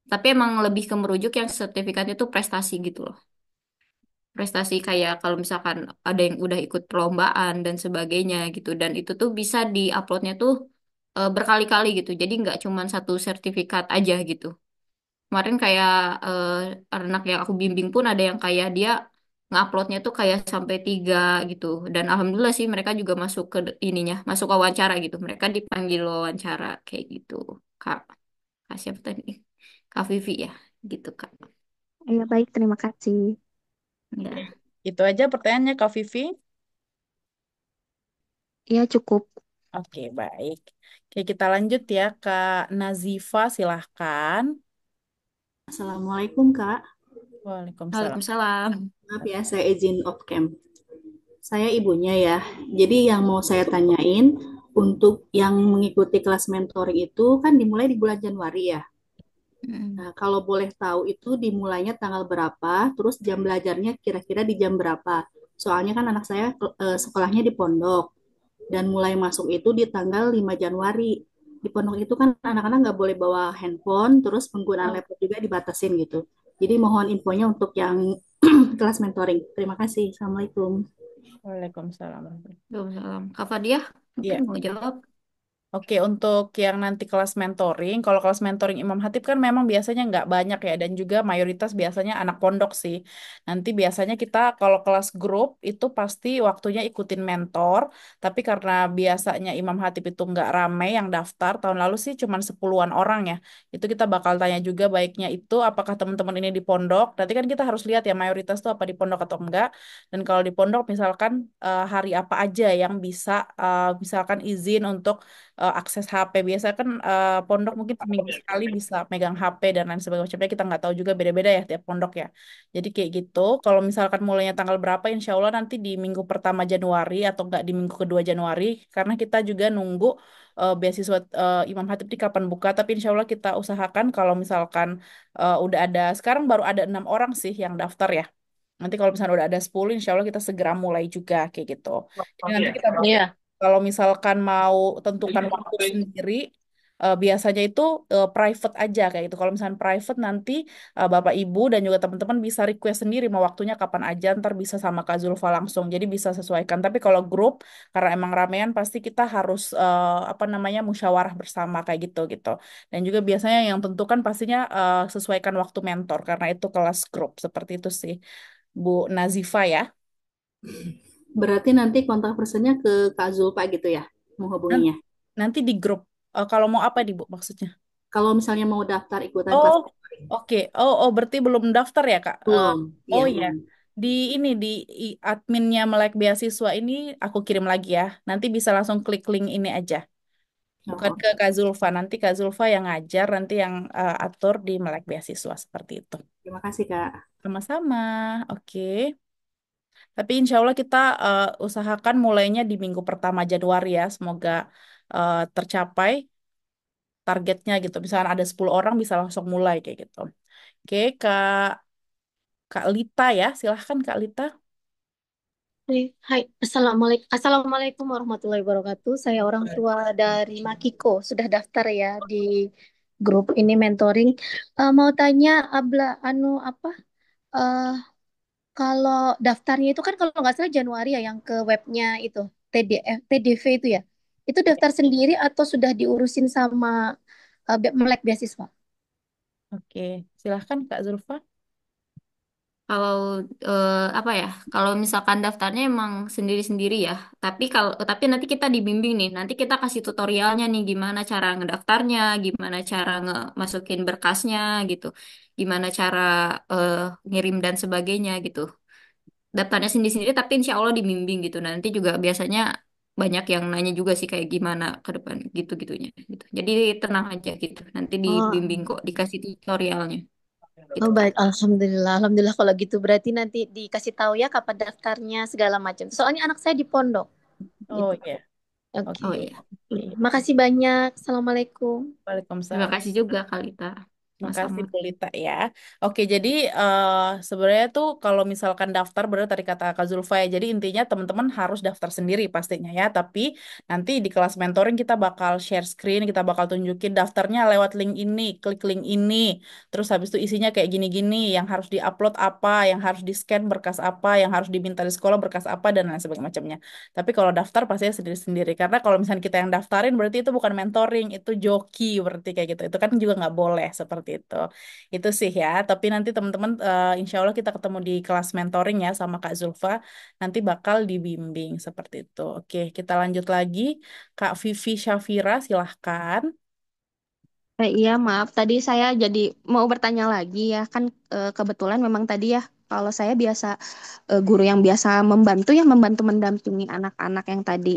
tapi emang lebih ke merujuk yang sertifikatnya tuh prestasi gitu loh. Prestasi kayak kalau misalkan ada yang udah ikut perlombaan dan sebagainya gitu. Dan itu tuh bisa di-uploadnya tuh berkali-kali gitu. Jadi nggak cuma satu sertifikat aja gitu. Kemarin kayak eh, anak yang aku bimbing pun ada yang kayak dia nguploadnya tuh kayak sampai 3 gitu. Dan alhamdulillah sih mereka juga masuk ke ininya, masuk wawancara gitu. Mereka dipanggil wawancara kayak gitu. Kak, Kak siapa tadi? Kak Vivi ya, gitu Kak. Ya, baik, terima kasih. Ya. Itu aja pertanyaannya Kak Vivi. Ya, cukup. Oke, baik. Oke, kita lanjut ya Kak Nazifa silahkan. Assalamualaikum Kak. Waalaikumsalam. Waalaikumsalam. Maaf ya, saya izin off cam. Saya ibunya ya. Jadi yang mau saya tanyain untuk yang mengikuti kelas mentoring itu kan dimulai di bulan Januari ya. Mm. Nah, kalau boleh tahu itu dimulainya tanggal berapa, terus jam belajarnya kira-kira di jam berapa? Soalnya kan anak saya sekolahnya di pondok dan mulai masuk itu di tanggal 5 Januari. Di pondok itu kan anak-anak nggak boleh bawa handphone, terus penggunaan Oh, laptop juga dibatasin gitu. Jadi mohon infonya untuk yang kelas mentoring. Terima kasih. Assalamualaikum. Waalaikumsalam. Waalaikumsalam. Kak Fadia mungkin Iya. mau jawab? Oke, untuk yang nanti kelas mentoring, kalau kelas mentoring Imam Hatip kan memang biasanya nggak banyak ya, dan juga mayoritas biasanya anak pondok sih. Nanti biasanya kita kalau kelas grup itu pasti waktunya ikutin mentor, tapi karena biasanya Imam Hatip itu nggak rame yang daftar, tahun lalu sih cuma 10-an orang ya. Itu kita bakal tanya juga baiknya itu apakah teman-teman ini di pondok. Nanti kan kita harus lihat ya mayoritas tuh apa di pondok atau enggak. Dan kalau di pondok misalkan hari apa aja yang bisa misalkan izin untuk akses HP. Biasa kan pondok mungkin seminggu sekali bisa megang HP dan lain sebagainya. Kita nggak tahu juga beda-beda ya tiap pondok ya. Jadi kayak gitu. Kalau misalkan mulainya tanggal berapa, insya Allah nanti di minggu pertama Januari atau nggak di minggu kedua Januari. Karena kita juga nunggu beasiswa Imam Hatip di kapan buka. Tapi insya Allah kita usahakan kalau misalkan udah ada, sekarang baru ada 6 orang sih yang daftar ya. Nanti kalau misalnya udah ada 10, insya Allah kita segera mulai juga kayak gitu. Jadi nanti kita Iya. kalau misalkan mau tentukan waktu sendiri, biasanya itu private aja kayak gitu. Kalau misalkan private nanti Bapak Ibu dan juga teman-teman bisa request sendiri mau waktunya kapan aja, ntar bisa sama Kak Zulfa langsung. Jadi bisa sesuaikan. Tapi kalau grup, karena emang ramean, pasti kita harus apa namanya musyawarah bersama kayak gitu gitu. Dan juga biasanya yang tentukan pastinya sesuaikan waktu mentor karena itu kelas grup seperti itu sih. Bu Nazifa ya. Berarti nanti kontak personnya ke Kak Zulfa gitu ya, Nan- menghubunginya. Nanti di grup. Kalau mau apa di Bu maksudnya? Kalau misalnya mau daftar ikutan Oh, kelas oke. Oh, berarti belum daftar ya, Kak? belum, Oh iya iya. belum. Di ini di adminnya Melek Beasiswa ini aku kirim lagi ya. Nanti bisa langsung klik link ini aja. Oh, Bukan ke oke. Kak Zulfa. Nanti Kak Zulfa yang ngajar, nanti yang atur di Melek Beasiswa seperti itu. Terima kasih Kak. Sama-sama. Oke. Tapi insya Allah kita usahakan mulainya di minggu pertama Januari ya. Semoga tercapai targetnya gitu. Misalnya ada 10 orang bisa langsung mulai kayak gitu. Oke, Kak Lita ya. Silahkan Kak Lita. Hai, Assalamualaikum warahmatullahi wabarakatuh. Saya orang tua dari Makiko, sudah daftar ya di grup ini mentoring. Mau tanya, Abla, apa? eh Kalau daftarnya itu kan kalau nggak salah Januari ya, yang ke webnya itu TDV itu ya. Itu daftar sendiri atau sudah diurusin sama Melek Beasiswa? Oke, silahkan Kak Zulfa. Kalau apa ya? Kalau misalkan daftarnya emang sendiri-sendiri ya. Tapi nanti kita dibimbing nih. Nanti kita kasih tutorialnya nih gimana cara ngedaftarnya, gimana cara masukin berkasnya gitu. Gimana cara eh, ngirim dan sebagainya gitu. Daftarnya sendiri-sendiri tapi insya Allah dibimbing gitu. Nanti juga biasanya banyak yang nanya juga sih kayak gimana ke depan gitu-gitunya gitu. Jadi tenang aja gitu. Nanti dibimbing Oh, kok, dikasih tutorialnya gitu oh Kak. baik, Alhamdulillah. Alhamdulillah kalau gitu berarti nanti dikasih tahu ya kapan daftarnya segala macam. Soalnya anak saya di pondok Oh gitu. iya, Oke. Oh oke. iya. Makasih banyak. Assalamualaikum. Waalaikumsalam. Terima kasih juga Kalita. Makasih Sama-sama. Bu Lita ya. Oke, jadi sebenarnya tuh kalau misalkan daftar benar tadi kata Kak Zulfa ya. Jadi intinya teman-teman harus daftar sendiri pastinya ya. Tapi nanti di kelas mentoring kita bakal share screen, kita bakal tunjukin daftarnya lewat link ini, klik link ini. Terus habis itu isinya kayak gini-gini, yang harus diupload apa, yang harus di-scan berkas apa, yang harus diminta di sekolah berkas apa dan lain sebagainya macamnya. Tapi kalau daftar pastinya sendiri-sendiri. Karena kalau misalnya kita yang daftarin berarti itu bukan mentoring, itu joki berarti kayak gitu. Itu kan juga nggak boleh seperti itu. Itu sih ya. Tapi nanti teman-teman insya Allah kita ketemu di kelas mentoring ya sama Kak Zulfa. Nanti bakal dibimbing seperti itu. Oke, kita lanjut lagi. Kak Vivi Syafira, silahkan. Iya, maaf. Tadi saya jadi mau bertanya lagi ya. Kan kebetulan memang tadi ya, kalau saya biasa guru yang biasa membantu ya, membantu mendampingi anak-anak yang tadi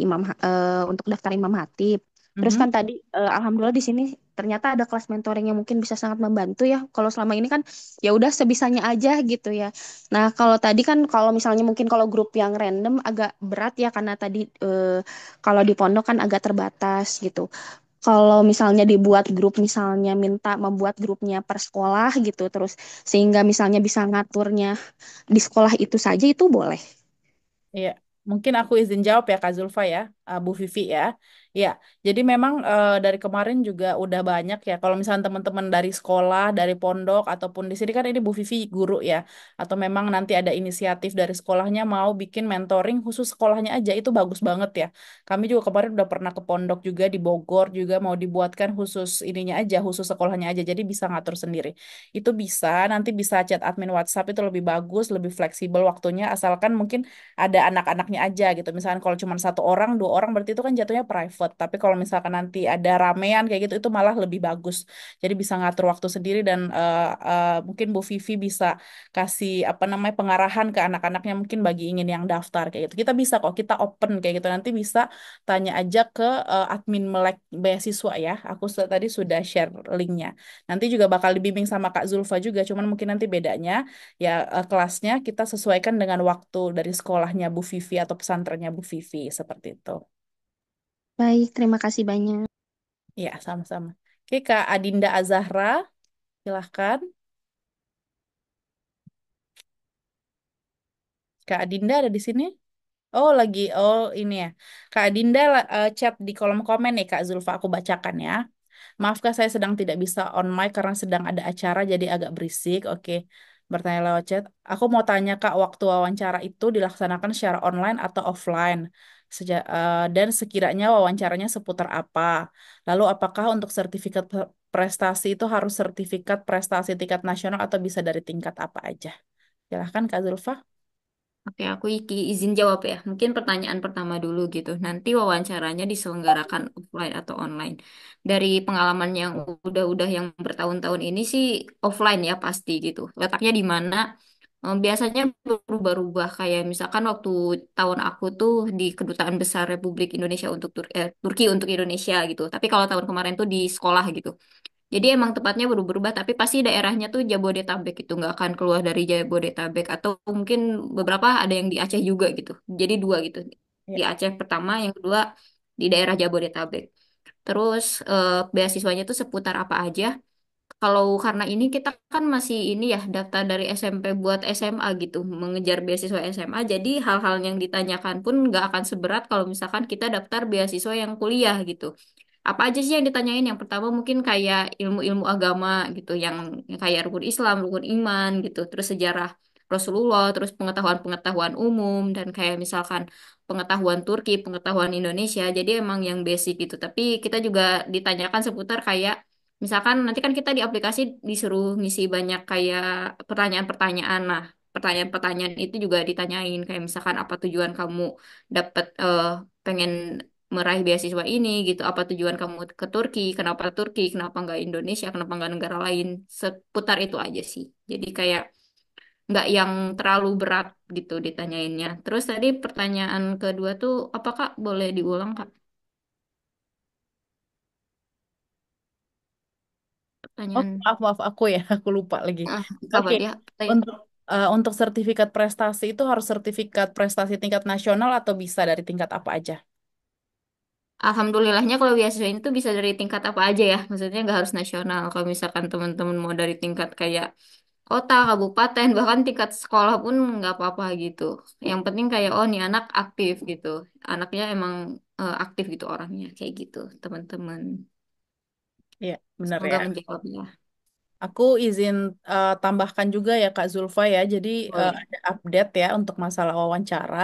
untuk daftar Imam Hatib. Terus kan Mhm. tadi, alhamdulillah di sini ternyata ada kelas mentoring yang mungkin bisa sangat membantu ya. Kalau selama ini kan ya udah sebisanya aja gitu ya. Nah, kalau tadi kan kalau misalnya mungkin kalau grup yang random agak berat ya karena tadi kalau di pondok kan agak terbatas gitu. Kalau misalnya dibuat grup, misalnya minta membuat grupnya per sekolah gitu, terus sehingga misalnya bisa ngaturnya di sekolah itu saja itu boleh. Iya, mungkin aku izin jawab ya Kak Zulfa ya, Bu Vivi ya. Iya, jadi memang dari kemarin juga udah banyak ya. Kalau misalnya teman-teman dari sekolah, dari pondok ataupun di sini kan ini Bu Vivi guru ya, atau memang nanti ada inisiatif dari sekolahnya mau bikin mentoring khusus sekolahnya aja, itu bagus banget ya. Kami juga kemarin udah pernah ke pondok juga di Bogor juga mau dibuatkan khusus ininya aja, khusus sekolahnya aja. Jadi bisa ngatur sendiri. Itu bisa, nanti bisa chat admin WhatsApp itu lebih bagus, lebih fleksibel waktunya, asalkan mungkin ada anak-anaknya aja gitu. Misalkan kalau cuma satu orang, dua orang berarti itu kan jatuhnya private. Tapi kalau misalkan nanti ada ramean kayak gitu, itu malah lebih bagus. Jadi bisa ngatur waktu sendiri dan mungkin Bu Vivi bisa kasih apa namanya pengarahan ke anak-anaknya mungkin bagi ingin yang daftar kayak gitu. Kita bisa kok, kita open kayak gitu. Nanti bisa tanya aja ke admin Melek Beasiswa ya. Aku tadi sudah share linknya. Nanti juga bakal dibimbing sama Kak Zulfa juga, cuman mungkin nanti bedanya ya kelasnya kita sesuaikan dengan waktu dari sekolahnya Bu Vivi atau pesantrennya Bu Vivi seperti itu. Baik, terima kasih banyak. Ya, sama-sama. Oke, Kak Adinda Azahra, silahkan. Kak Adinda ada di sini? Oh, ini ya. Kak Adinda chat di kolom komen nih, Kak Zulfa, aku bacakan ya. Maafkah saya sedang tidak bisa on mic karena sedang ada acara jadi agak berisik. Oke, bertanya lewat chat. Aku mau tanya Kak, waktu wawancara itu dilaksanakan secara online atau offline? Dan sekiranya wawancaranya seputar apa? Lalu apakah untuk sertifikat prestasi itu harus sertifikat prestasi tingkat nasional atau bisa dari tingkat apa aja? Silahkan Kak Zulfa. Oke, aku izin jawab ya. Mungkin pertanyaan pertama dulu gitu. Nanti wawancaranya diselenggarakan offline atau online. Dari pengalaman yang udah yang bertahun-tahun ini sih offline ya pasti gitu. Letaknya di mana? Biasanya berubah-ubah kayak misalkan waktu tahun aku tuh di Kedutaan Besar Republik Indonesia untuk Turki untuk Indonesia gitu. Tapi kalau tahun kemarin tuh di sekolah gitu. Jadi emang tepatnya berubah-ubah, tapi pasti daerahnya tuh Jabodetabek itu nggak akan keluar dari Jabodetabek atau mungkin beberapa ada yang di Aceh juga gitu. Jadi dua gitu. Di Ya. Aceh pertama, yang kedua di daerah Jabodetabek. Terus beasiswanya tuh seputar apa aja? Kalau karena ini kita kan masih ini ya daftar dari SMP buat SMA gitu, mengejar beasiswa SMA. Jadi hal-hal yang ditanyakan pun nggak akan seberat kalau misalkan kita daftar beasiswa yang kuliah gitu. Apa aja sih yang ditanyain? Yang pertama mungkin kayak ilmu-ilmu agama gitu, yang kayak rukun Islam, rukun iman gitu, terus sejarah Rasulullah, terus pengetahuan-pengetahuan umum dan kayak misalkan pengetahuan Turki, pengetahuan Indonesia. Jadi emang yang basic gitu. Tapi kita juga ditanyakan seputar kayak misalkan nanti kan kita di aplikasi disuruh ngisi banyak kayak pertanyaan-pertanyaan. Nah, pertanyaan-pertanyaan itu juga ditanyain kayak misalkan apa tujuan kamu dapat pengen meraih beasiswa ini gitu. Apa tujuan kamu ke Turki, kenapa nggak Indonesia, kenapa nggak negara lain. Seputar itu aja sih. Jadi kayak nggak yang terlalu berat gitu ditanyainnya. Terus tadi pertanyaan kedua tuh apa Kak? Boleh diulang Kak? Oh, Pertanyaan maaf, maaf aku ya, aku lupa lagi. Kak Oke, dia. untuk sertifikat prestasi itu harus sertifikat prestasi tingkat nasional atau bisa dari tingkat apa aja? Alhamdulillahnya kalau beasiswa ini tuh bisa dari tingkat apa aja ya. Maksudnya nggak harus nasional. Kalau misalkan teman-teman mau dari tingkat kayak kota, kabupaten, bahkan tingkat sekolah pun nggak apa-apa gitu. Yang penting kayak oh nih anak aktif gitu. Anaknya emang aktif gitu orangnya kayak gitu teman-teman. Iya, benar Semoga ya. menjawab ya. Aku izin tambahkan juga ya Kak Zulfa ya. Jadi Boleh. ada update ya untuk masalah wawancara.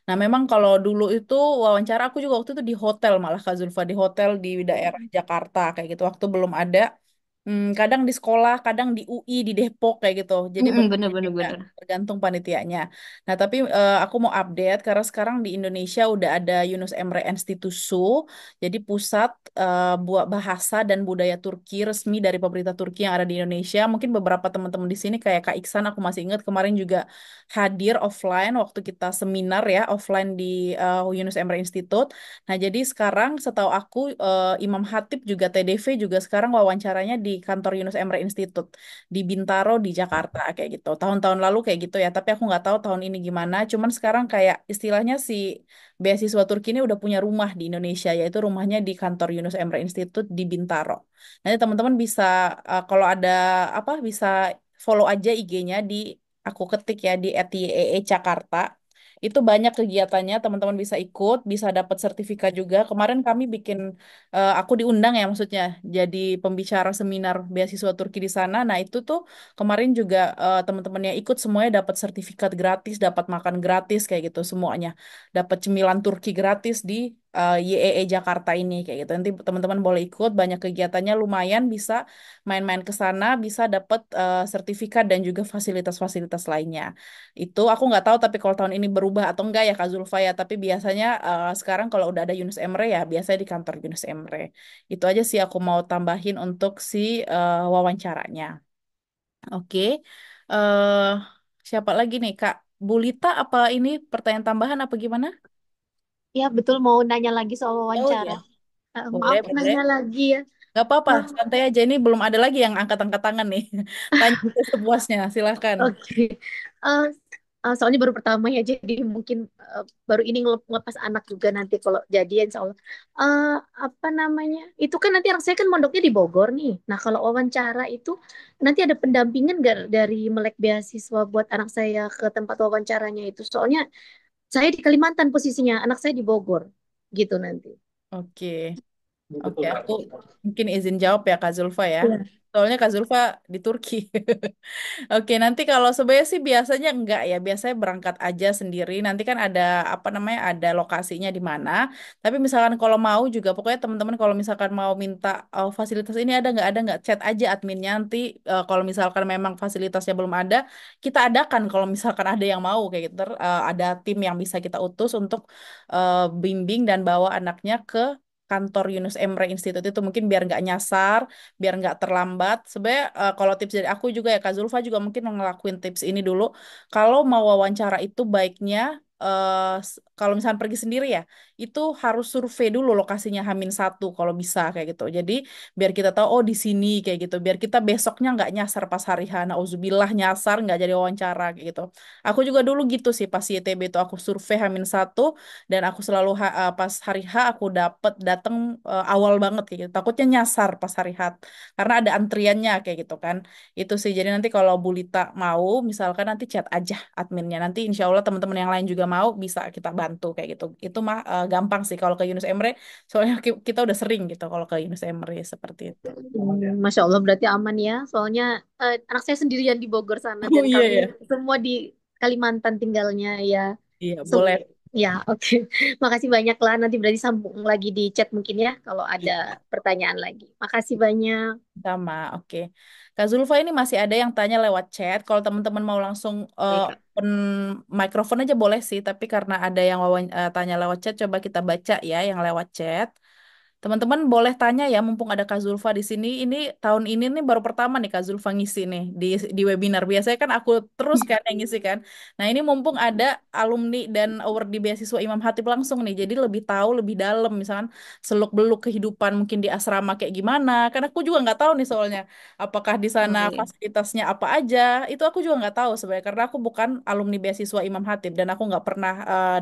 Nah memang kalau dulu itu wawancara aku juga waktu itu di hotel malah Kak Zulfa di hotel di daerah Jakarta kayak gitu. Waktu belum ada kadang di sekolah, kadang di UI di Depok kayak gitu. Jadi Mm-mm, bener bener berbeda bener. tergantung panitianya. Nah tapi aku mau update karena sekarang di Indonesia udah ada Yunus Emre Institusu. Jadi pusat buat bahasa dan budaya Turki resmi dari pemerintah Turki yang ada di Indonesia. Mungkin beberapa teman-teman di sini kayak Kak Iksan, aku masih ingat kemarin juga hadir offline waktu kita seminar ya offline di Yunus Emre Institute. Nah jadi sekarang setahu aku Imam Hatip juga TDV juga sekarang wawancaranya di kantor Yunus Emre Institute di Bintaro di Jakarta kayak gitu. Tahun-tahun lalu kayak gitu ya. Tapi aku nggak tahu tahun ini gimana. Cuman sekarang kayak istilahnya si beasiswa Turki ini udah punya rumah di Indonesia, yaitu rumahnya di kantor Yunus Emre Institute di Bintaro. Nanti teman-teman bisa kalau ada apa bisa follow aja IG-nya di aku ketik ya di @yeejakarta. Itu banyak kegiatannya, teman-teman bisa ikut, bisa dapat sertifikat juga. Kemarin kami bikin, aku diundang ya maksudnya, jadi pembicara seminar beasiswa Turki di sana. Nah itu tuh kemarin juga teman-teman yang ikut semuanya dapat sertifikat gratis, dapat makan gratis kayak gitu semuanya dapat cemilan Turki gratis di YEE Jakarta ini kayak gitu. Nanti teman-teman boleh ikut, banyak kegiatannya lumayan bisa main-main ke sana, bisa dapat sertifikat dan juga fasilitas-fasilitas lainnya. Itu aku nggak tahu tapi kalau tahun ini berubah atau enggak ya Kak Zulfa ya, tapi biasanya sekarang kalau udah ada Yunus Emre ya biasanya di kantor Yunus Emre. Itu aja sih aku mau tambahin untuk si wawancaranya. Oke. eh Siapa lagi nih Kak? Bulita apa ini pertanyaan tambahan apa gimana? Ya, betul mau nanya lagi soal Oh wawancara. iya, boleh, Maaf boleh. nanya lagi ya. Gak apa-apa, Eh, santai aja. Ini belum ada lagi yang angkat-angkat tangan nih. Tanya aja sepuasnya, silahkan. Oke. Eh, Soalnya baru pertama ya, jadi mungkin baru ini ngelepas anak juga nanti kalau jadi insya Allah. Eh, Apa namanya? Itu kan nanti anak saya kan mondoknya di Bogor nih. Nah, kalau wawancara itu nanti ada pendampingan nggak dari Melek Beasiswa buat anak saya ke tempat wawancaranya itu? Soalnya saya di Kalimantan posisinya, anak saya di Bogor. Gitu nanti. Oke. Oke, aku mungkin izin jawab ya Kak Zulfa ya. Iya. Soalnya Kak Zulfa di Turki. Oke, nanti kalau sebenarnya sih biasanya enggak ya, biasanya berangkat aja sendiri. Nanti kan ada apa namanya, ada lokasinya di mana. Tapi misalkan kalau mau juga, pokoknya teman-teman kalau misalkan mau minta fasilitas ini ada nggak, chat aja adminnya nanti. Kalau misalkan memang fasilitasnya belum ada, kita adakan kalau misalkan ada yang mau kayak gitu. Ada tim yang bisa kita utus untuk bimbing dan bawa anaknya ke kantor Yunus Emre Institute itu mungkin biar nggak nyasar, biar nggak terlambat. Sebenarnya kalau tips dari aku juga ya Kak Zulfa juga mungkin ngelakuin tips ini dulu. Kalau mau wawancara itu baiknya kalau misalnya pergi sendiri ya, itu harus survei dulu lokasinya H-1 kalau bisa kayak gitu. Jadi biar kita tahu oh di sini kayak gitu. Biar kita besoknya nggak nyasar pas hari H. Nauzubillah nyasar nggak jadi wawancara kayak gitu. Aku juga dulu gitu sih pas YTB itu aku survei H-1 dan aku selalu pas hari H aku dapet dateng awal banget kayak gitu. Takutnya nyasar pas hari H karena ada antriannya kayak gitu kan. Itu sih. Jadi nanti kalau Bulita mau misalkan nanti chat aja adminnya. Nanti insya Allah teman-teman yang lain juga mau bisa kita bantu kayak gitu. Itu mah gampang sih kalau ke Yunus Emre. Soalnya kita udah sering gitu kalau ke Yunus Emre seperti itu. Masya Allah berarti aman ya. Soalnya anak saya sendirian di Bogor sana Oh dan iya kami ya. semua di Kalimantan tinggalnya ya. Iya, boleh. Sulit. Ya, oke. Makasih banyak lah. Nanti berarti sambung lagi di chat mungkin ya kalau ada Iya. pertanyaan lagi. Makasih banyak. Sama, oke. Kak Zulfa ini masih ada yang tanya lewat chat. Kalau teman-teman mau langsung Baik, Kak. open mikrofon aja boleh sih. Tapi karena ada yang tanya lewat chat, coba kita baca ya yang lewat chat. Teman-teman boleh tanya ya, mumpung ada Kak Zulfa di sini. Ini tahun ini nih baru pertama nih Kak Zulfa ngisi nih di webinar. Biasanya kan aku terus kan yang ngisi kan. Nah ini mumpung ada alumni dan award di beasiswa Imam Hatip langsung nih. Jadi lebih tahu lebih dalam, misalkan seluk-beluk kehidupan mungkin di asrama kayak gimana. Karena aku juga nggak tahu nih soalnya. Apakah di sana Oh iya. fasilitasnya apa aja? Itu aku juga nggak tahu sebenarnya. Karena aku bukan alumni beasiswa Imam Hatip dan aku nggak pernah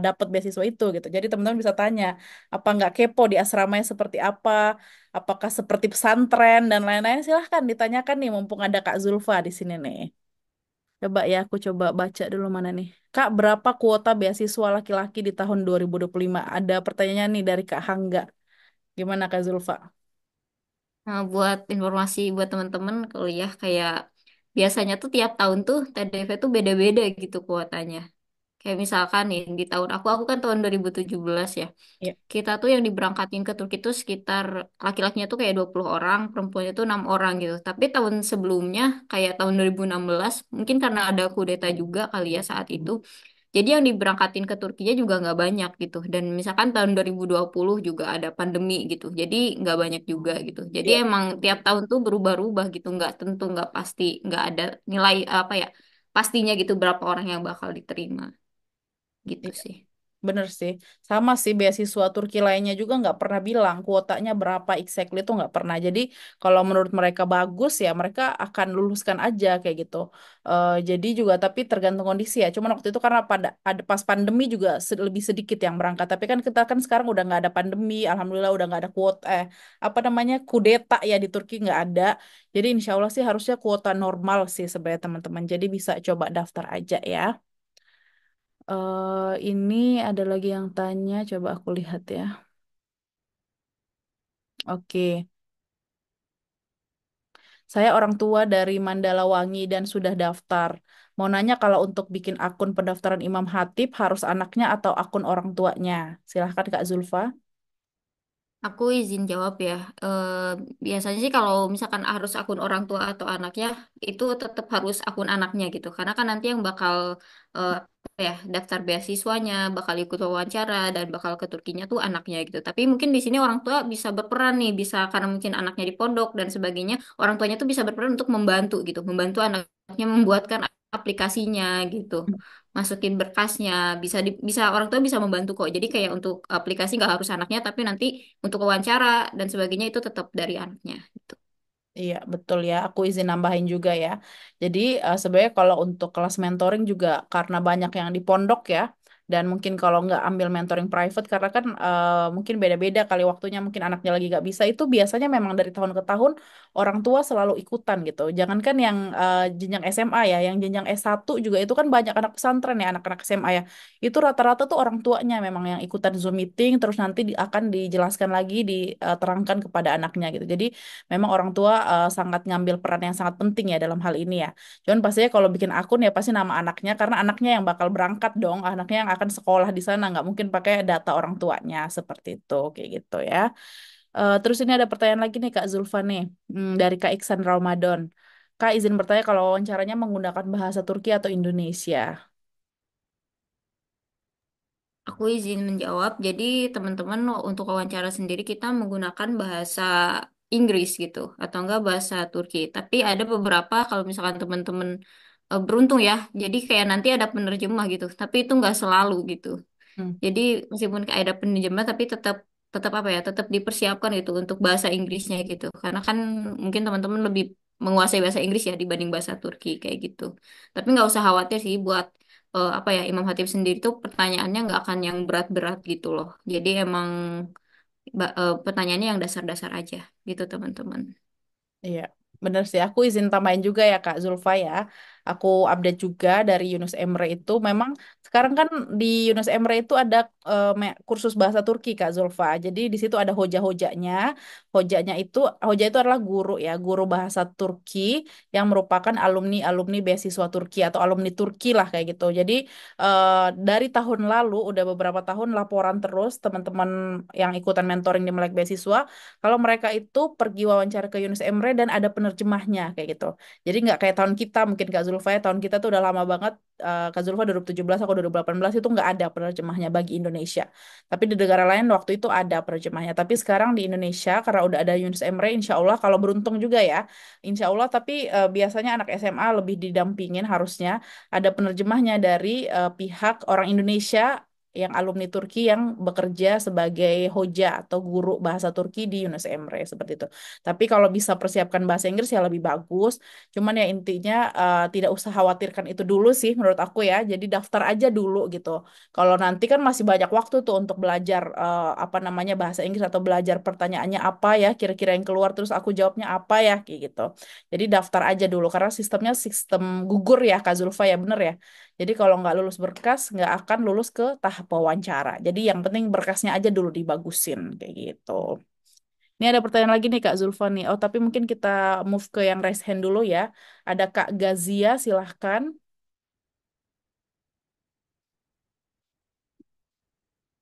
dapat beasiswa itu gitu. Jadi teman-teman bisa tanya apa nggak kepo di asramanya seperti apa, apakah seperti pesantren dan lain-lain, silahkan ditanyakan nih mumpung ada Kak Zulfa di sini nih. Coba ya, aku coba baca dulu mana nih. Kak, berapa kuota beasiswa laki-laki di tahun 2025? Ada pertanyaan nih dari Kak Hangga. Gimana Kak Zulfa? Nah, buat informasi buat teman-teman kuliah kayak biasanya tuh tiap tahun tuh TDV tuh beda-beda gitu kuotanya. Kayak misalkan nih di tahun aku kan tahun 2017 ya. Ya, Kita tuh yang diberangkatin ke Turki tuh sekitar laki-lakinya tuh kayak 20 orang, perempuannya tuh 6 orang gitu. Tapi tahun sebelumnya kayak tahun 2016 mungkin karena ada kudeta juga kali ya saat itu. Jadi yang diberangkatin ke Turkinya juga nggak banyak gitu. Dan misalkan tahun 2020 juga ada pandemi gitu. Jadi nggak banyak juga gitu. Jadi iya, emang tiap tahun tuh berubah-ubah gitu. Nggak tentu, nggak pasti, nggak ada nilai apa ya pastinya gitu berapa orang yang bakal diterima gitu iya. sih. Bener sih, sama sih beasiswa Turki lainnya juga nggak pernah bilang kuotanya berapa exactly itu nggak pernah. Jadi kalau menurut mereka bagus ya mereka akan luluskan aja kayak gitu. Jadi juga tapi tergantung kondisi ya. Cuman waktu itu karena pada ada pas pandemi juga lebih sedikit yang berangkat. Tapi kan kita kan sekarang udah nggak ada pandemi, alhamdulillah udah nggak ada kuota apa namanya kudeta ya di Turki nggak ada. Jadi insya Allah sih harusnya kuota normal sih sebenarnya teman-teman. Jadi bisa coba daftar aja ya. Ini ada lagi yang tanya, coba aku lihat ya. Oke, saya orang tua dari Mandalawangi dan sudah daftar. Mau nanya kalau untuk bikin akun pendaftaran Imam Hatip harus anaknya atau akun orang tuanya? Silahkan Kak Zulfa. Aku izin jawab ya. Biasanya sih kalau misalkan harus akun orang tua atau anaknya, itu tetap harus akun anaknya gitu. Karena kan nanti yang bakal apa ya daftar beasiswanya, bakal ikut wawancara dan bakal ke Turkinya tuh anaknya gitu. Tapi mungkin di sini orang tua bisa berperan nih, bisa karena mungkin anaknya di pondok dan sebagainya, orang tuanya tuh bisa berperan untuk membantu gitu, membantu anaknya membuatkan aplikasinya gitu, masukin berkasnya, bisa orang tua bisa membantu kok. Jadi kayak untuk aplikasi nggak harus anaknya, tapi nanti untuk wawancara dan sebagainya itu tetap dari anaknya gitu. Iya, betul ya. Aku izin nambahin juga ya. Jadi sebenarnya kalau untuk kelas mentoring juga karena banyak yang di pondok ya. Dan mungkin kalau nggak ambil mentoring private, karena kan mungkin beda-beda kali waktunya, mungkin anaknya lagi nggak bisa, itu biasanya memang dari tahun ke tahun orang tua selalu ikutan gitu. Jangankan yang jenjang SMA ya, yang jenjang S1 juga itu kan banyak anak pesantren ya, anak-anak SMA ya. Itu rata-rata tuh orang tuanya memang yang ikutan Zoom meeting, terus nanti akan dijelaskan lagi, diterangkan kepada anaknya gitu. Jadi memang orang tua sangat ngambil peran yang sangat penting ya dalam hal ini ya. Cuman pastinya kalau bikin akun ya pasti nama anaknya, karena anaknya yang bakal berangkat dong, anaknya yang akan sekolah di sana, nggak mungkin pakai data orang tuanya seperti itu, kayak gitu ya. Terus ini ada pertanyaan lagi nih Kak Zulfa nih, dari Kak Iksan Ramadan. Kak izin bertanya kalau wawancaranya menggunakan bahasa Turki atau Indonesia? Aku izin menjawab. Jadi teman-teman untuk wawancara sendiri kita menggunakan bahasa Inggris gitu atau enggak bahasa Turki. Tapi ada beberapa kalau misalkan teman-teman beruntung ya. Jadi kayak nanti ada penerjemah gitu. Tapi itu enggak selalu gitu. Hmm, Jadi meskipun kayak ada penerjemah tapi tetap tetap apa ya? Tetap dipersiapkan gitu untuk bahasa Inggrisnya gitu. Karena kan mungkin teman-teman lebih menguasai bahasa Inggris ya dibanding bahasa Turki kayak gitu. Tapi nggak usah khawatir sih buat apa ya Imam Hatib sendiri tuh pertanyaannya nggak akan yang berat-berat gitu loh. Jadi emang pertanyaannya yang dasar-dasar aja gitu teman-teman. iya, bener sih. Aku izin tambahin juga ya Kak Zulfa ya. Aku update juga dari Yunus Emre itu. Memang sekarang kan di Yunus Emre itu ada kursus bahasa Turki Kak Zulfa. Jadi di situ ada hoja-hojanya. Hoja itu adalah guru ya, guru bahasa Turki yang merupakan alumni-alumni beasiswa Turki atau alumni Turki lah kayak gitu. Jadi dari tahun lalu udah beberapa tahun laporan terus teman-teman yang ikutan mentoring di Melek Beasiswa kalau mereka itu pergi wawancara ke Yunus Emre dan ada penerjemahnya kayak gitu. Jadi nggak kayak tahun kita, mungkin Kak Zulfa ya, tahun kita tuh udah lama banget, Kak Zulfa 2017, aku 2018 itu nggak ada penerjemahnya bagi Indonesia. Tapi di negara lain waktu itu ada penerjemahnya. Tapi sekarang di Indonesia, karena udah ada Yunus Emre, insya Allah kalau beruntung juga ya, insya Allah, tapi biasanya anak SMA lebih didampingin harusnya, ada penerjemahnya dari pihak orang Indonesia yang alumni Turki yang bekerja sebagai hoja atau guru bahasa Turki di Yunus Emre seperti itu. Tapi kalau bisa persiapkan bahasa Inggris ya lebih bagus. Cuman ya intinya tidak usah khawatirkan itu dulu sih menurut aku ya. Jadi daftar aja dulu gitu. Kalau nanti kan masih banyak waktu tuh untuk belajar apa namanya bahasa Inggris atau belajar pertanyaannya apa ya kira-kira yang keluar terus aku jawabnya apa ya kayak gitu. Jadi daftar aja dulu karena sistemnya sistem gugur ya Kak Zulfa ya bener ya. Jadi kalau nggak lulus berkas, nggak akan lulus ke tahap wawancara. Jadi yang penting berkasnya aja dulu dibagusin, kayak gitu. Ini ada pertanyaan lagi nih Kak Zulfa nih. Oh, tapi mungkin kita move ke yang raise hand dulu ya. Ada Kak Gazia, silahkan.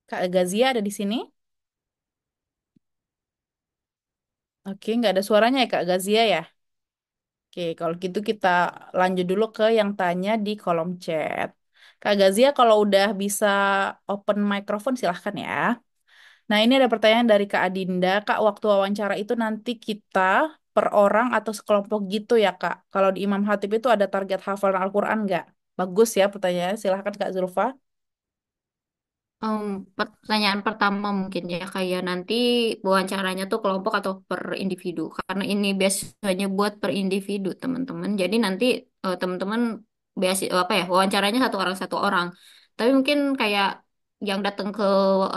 Kak Gazia ada di sini? Oke, nggak ada suaranya ya Kak Gazia ya? Oke, kalau gitu kita lanjut dulu ke yang tanya di kolom chat. Kak Gazia, kalau udah bisa open microphone silahkan ya. Nah, ini ada pertanyaan dari Kak Adinda. Kak, waktu wawancara itu nanti kita per orang atau sekelompok gitu ya, Kak? Kalau di Imam Hatib itu ada target hafalan Al-Quran nggak? Bagus ya pertanyaannya. Silahkan Kak Zulfa. Em, Pertanyaan pertama mungkin ya kayak nanti wawancaranya tuh kelompok atau per individu karena ini biasanya buat per individu teman-teman. Jadi nanti teman-teman biasa apa ya wawancaranya satu orang. Tapi mungkin kayak yang datang ke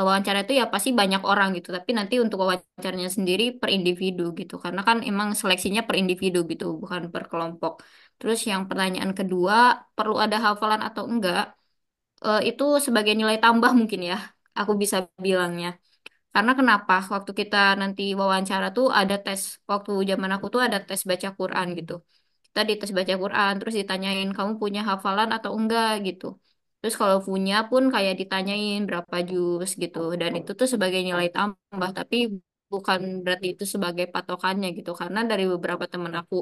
wawancara itu ya pasti banyak orang gitu. Tapi nanti untuk wawancaranya sendiri per individu gitu karena kan emang seleksinya per individu gitu bukan per kelompok. Terus yang pertanyaan kedua perlu ada hafalan atau enggak? Itu sebagai nilai tambah mungkin ya, aku bisa bilangnya. Karena kenapa? Waktu kita nanti wawancara tuh ada tes, waktu zaman aku tuh ada tes baca Quran gitu. Kita di tes baca Quran, terus ditanyain kamu punya hafalan atau enggak gitu. Terus kalau punya pun kayak ditanyain berapa juz gitu. Dan itu tuh sebagai nilai tambah, tapi bukan berarti itu sebagai patokannya gitu. Karena dari beberapa temen aku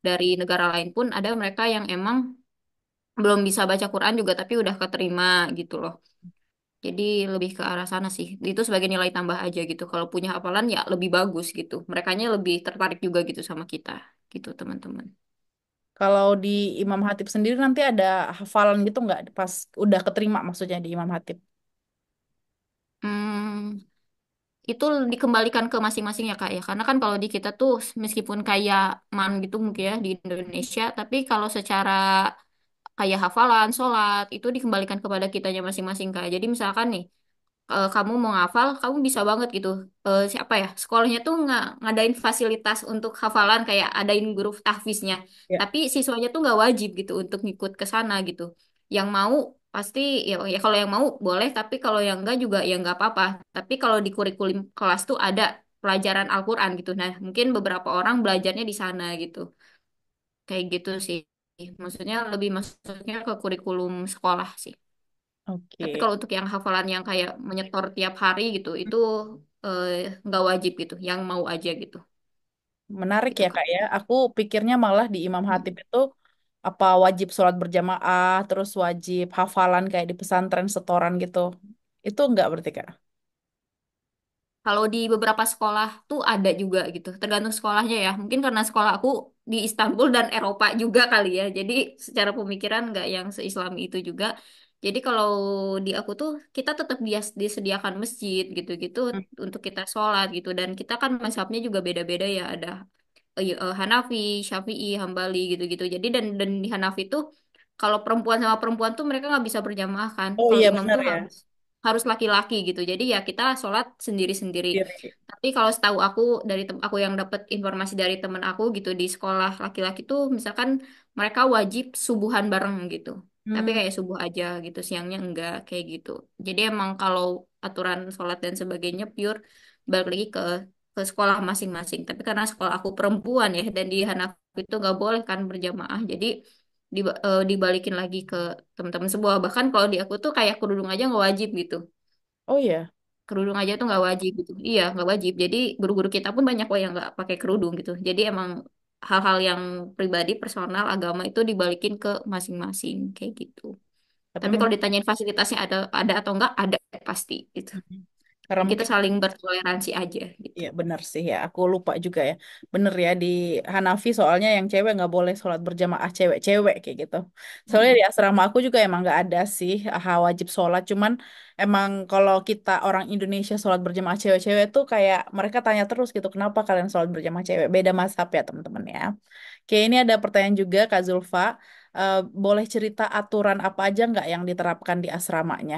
dari negara lain pun ada mereka yang emang belum bisa baca Quran juga tapi udah keterima gitu loh. Jadi lebih ke arah sana sih. Itu sebagai nilai tambah aja gitu. Kalau punya hafalan ya lebih bagus gitu. Merekanya lebih tertarik juga gitu sama kita gitu teman-teman. Kalau di Imam Hatib sendiri nanti ada hafalan gitu nggak pas udah keterima maksudnya di Imam Hatib? Hmm, itu dikembalikan ke masing-masing ya Kak ya. Karena kan kalau di kita tuh meskipun kayak MAN gitu mungkin ya di Indonesia, tapi kalau secara kayak hafalan, sholat, itu dikembalikan kepada kitanya masing-masing Kak. Jadi misalkan nih, kamu mau ngafal, kamu bisa banget gitu. Siapa ya? Sekolahnya tuh nggak ngadain fasilitas untuk hafalan kayak adain guru tahfiznya. Ya. Tapi siswanya tuh nggak wajib gitu untuk ngikut ke sana gitu. Yang mau pasti ya, ya kalau yang mau boleh, tapi kalau yang enggak juga ya nggak apa-apa. Tapi kalau di kurikulum kelas tuh ada pelajaran Al-Quran gitu. Nah, mungkin beberapa orang belajarnya di sana gitu. Kayak gitu sih. Maksudnya lebih masuknya ke kurikulum sekolah sih. Tapi Oke. kalau untuk yang hafalan yang kayak menyetor tiap hari gitu, itu eh, nggak wajib gitu, yang mau aja gitu. Menarik Gitu ya Kak. Kak ya. Aku pikirnya malah di Imam Hatib itu apa wajib sholat berjamaah, terus wajib hafalan kayak di pesantren setoran gitu. Itu enggak berarti Kak? Kalau di beberapa sekolah tuh ada juga gitu, tergantung sekolahnya ya. Mungkin karena sekolah aku di Istanbul dan Eropa juga kali ya, jadi secara pemikiran nggak yang se-Islami itu juga. Jadi kalau di aku tuh kita tetap disediakan masjid gitu-gitu Hmm. untuk kita sholat gitu, dan kita kan mazhabnya juga beda-beda ya, ada Hanafi, Syafi'i, Hambali gitu-gitu. Jadi dan di Hanafi tuh kalau perempuan sama perempuan tuh mereka nggak bisa berjamaah kan. Oh Kalau iya imam benar tuh ya. harus harus laki-laki gitu. Jadi ya kita sholat sendiri-sendiri. Sendiri. Tapi kalau setahu aku dari aku yang dapat informasi dari temen aku gitu di sekolah laki-laki tuh misalkan mereka wajib subuhan bareng gitu. Tapi Hmm. kayak subuh aja gitu, siangnya enggak kayak gitu. Jadi emang kalau aturan sholat dan sebagainya pure balik lagi ke sekolah masing-masing. Tapi karena sekolah aku perempuan ya dan di Hanafi itu nggak boleh kan berjamaah, jadi dibalikin lagi ke teman-teman sebuah. Bahkan kalau di aku tuh kayak kerudung aja nggak wajib gitu. Oh iya. Kerudung aja tuh nggak wajib gitu. Iya nggak wajib. Jadi guru-guru kita pun banyak kok yang nggak pakai kerudung gitu. Jadi emang hal-hal yang pribadi, personal, agama itu dibalikin ke masing-masing kayak gitu. Tapi Tapi kalau mungkin ditanyain fasilitasnya ada atau enggak, ada pasti gitu. karena Dan kita mungkin saling bertoleransi aja gitu. iya benar sih ya, aku lupa juga ya. Bener ya di Hanafi soalnya yang cewek nggak boleh sholat berjamaah cewek-cewek kayak gitu. Soalnya di Mm-mm. asrama aku juga emang nggak ada sih wajib sholat. Cuman emang kalau kita orang Indonesia sholat berjamaah cewek-cewek tuh kayak mereka tanya terus gitu, kenapa kalian sholat berjamaah cewek? Beda mazhab ya teman-teman ya. Oke, ini ada pertanyaan juga Kak Zulfa. Boleh cerita aturan apa aja nggak yang diterapkan di asramanya?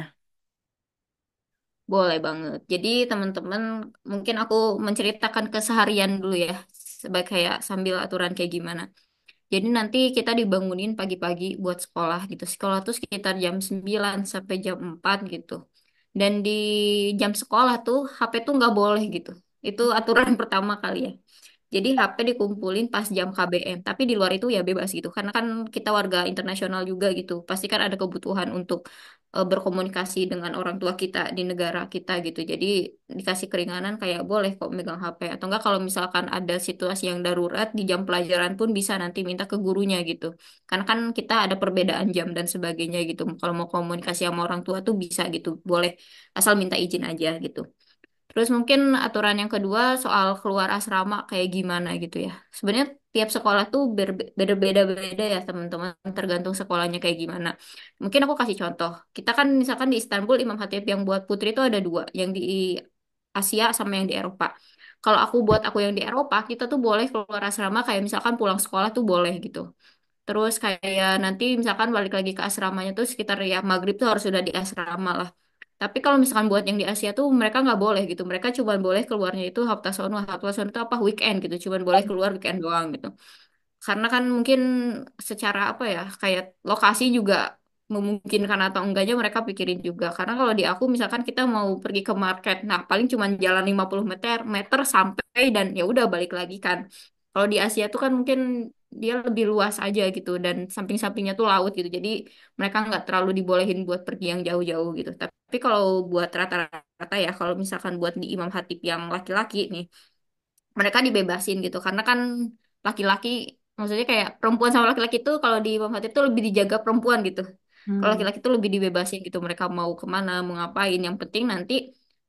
Boleh banget. Jadi teman-teman mungkin aku menceritakan keseharian dulu ya, sebagai kayak sambil aturan kayak gimana. Jadi nanti kita dibangunin pagi-pagi buat sekolah gitu. Sekolah tuh sekitar jam 9 sampai jam 4 gitu. Dan di jam sekolah tuh HP tuh nggak boleh gitu. Itu aturan pertama kali ya. Jadi HP dikumpulin pas jam KBM, tapi di luar itu ya bebas gitu. Karena kan kita warga internasional juga gitu. Pasti kan ada kebutuhan untuk berkomunikasi dengan orang tua kita di negara kita gitu. Jadi dikasih keringanan kayak boleh kok megang HP. Atau enggak kalau misalkan ada situasi yang darurat di jam pelajaran pun bisa nanti minta ke gurunya gitu. Karena kan kita ada perbedaan jam dan sebagainya gitu. Kalau mau komunikasi sama orang tua tuh bisa gitu. Boleh asal minta izin aja gitu. Terus mungkin aturan yang kedua soal keluar asrama kayak gimana gitu ya. Sebenarnya tiap sekolah tuh berbeda-beda ya teman-teman, tergantung sekolahnya kayak gimana. Mungkin aku kasih contoh. Kita kan misalkan di Istanbul Imam Hatip yang buat putri itu ada dua, yang di Asia sama yang di Eropa. Kalau buat aku yang di Eropa, kita tuh boleh keluar asrama kayak misalkan pulang sekolah tuh boleh gitu. Terus kayak nanti misalkan balik lagi ke asramanya tuh sekitar ya maghrib tuh harus sudah di asrama lah. Tapi kalau misalkan buat yang di Asia tuh mereka nggak boleh gitu. Mereka cuma boleh keluarnya itu Haftasonu. Haftasonu itu apa? Weekend gitu. Cuma boleh keluar weekend doang gitu. Karena kan mungkin secara apa ya, kayak lokasi juga memungkinkan atau enggaknya mereka pikirin juga. Karena kalau di aku misalkan kita mau pergi ke market, nah paling cuma jalan 50 meter, meter sampai dan ya udah balik lagi kan. Kalau di Asia tuh kan mungkin dia lebih luas aja gitu dan samping-sampingnya tuh laut gitu. Jadi mereka nggak terlalu dibolehin buat pergi yang jauh-jauh gitu. Tapi kalau buat rata-rata ya, kalau misalkan buat di Imam Hatip yang laki-laki nih, mereka dibebasin gitu karena kan laki-laki maksudnya kayak perempuan sama laki-laki itu kalau di Imam Khatib tuh lebih dijaga perempuan gitu, kalau Hmm. laki-laki tuh lebih dibebasin gitu, mereka mau kemana mau ngapain yang penting nanti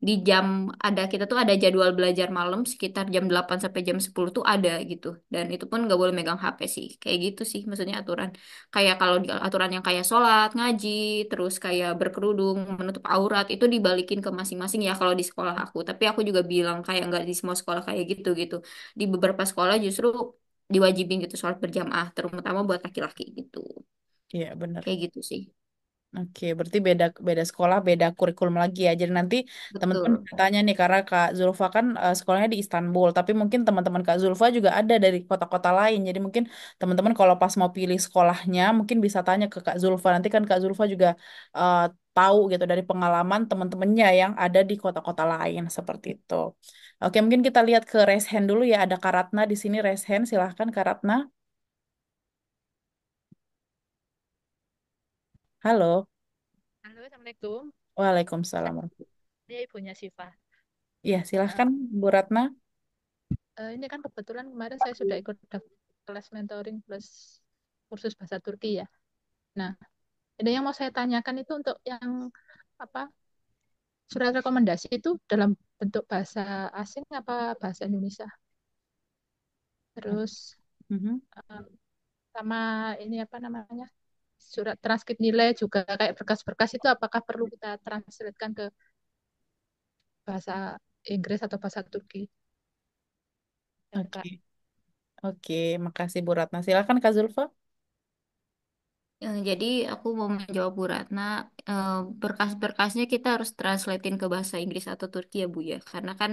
di jam kita tuh ada jadwal belajar malam sekitar jam 8 sampai jam 10 tuh ada gitu, dan itu pun nggak boleh megang HP sih kayak gitu sih maksudnya aturan. Kayak kalau di aturan yang kayak sholat ngaji terus kayak berkerudung menutup aurat itu dibalikin ke masing-masing ya kalau di sekolah aku, tapi aku juga bilang kayak nggak di semua sekolah kayak gitu gitu. Di beberapa sekolah justru diwajibin gitu sholat berjamaah terutama buat laki-laki gitu. Iya, benar. Kayak gitu sih. Oke, berarti beda beda sekolah, beda kurikulum lagi ya. Jadi nanti teman-teman Betul. bisa tanya nih, karena Kak Zulfa kan sekolahnya di Istanbul, tapi mungkin teman-teman Kak Zulfa juga ada dari kota-kota lain. Jadi mungkin teman-teman kalau pas mau pilih sekolahnya, mungkin bisa tanya ke Kak Zulfa. Nanti kan Kak Zulfa juga eh, tahu gitu dari pengalaman teman-temannya yang ada di kota-kota lain seperti itu. Oke, mungkin kita lihat ke raise hand dulu ya. Ada Kak Ratna di sini, raise hand. Silahkan Kak Ratna. Halo. Halo, Assalamualaikum. Waalaikumsalam. Saya ibunya Syifa. Iya, Eh, silahkan Bu Ratna. ini kan kebetulan kemarin saya sudah ikut kelas mentoring plus kursus bahasa Turki ya. Nah, ini yang mau saya tanyakan itu untuk yang apa surat rekomendasi itu dalam bentuk bahasa asing apa bahasa Indonesia? Terus Mhm. eh, sama ini apa namanya surat transkrip nilai juga kayak berkas-berkas itu apakah perlu kita translatekan ke bahasa Inggris atau bahasa Turki? Ya, Kak. Oke. Oke, makasih Bu Ratna. Silakan Kak Zulfa. Jadi aku mau menjawab Bu Ratna, eh, berkas-berkasnya kita harus translatein ke bahasa Inggris atau Turki ya Bu ya, karena kan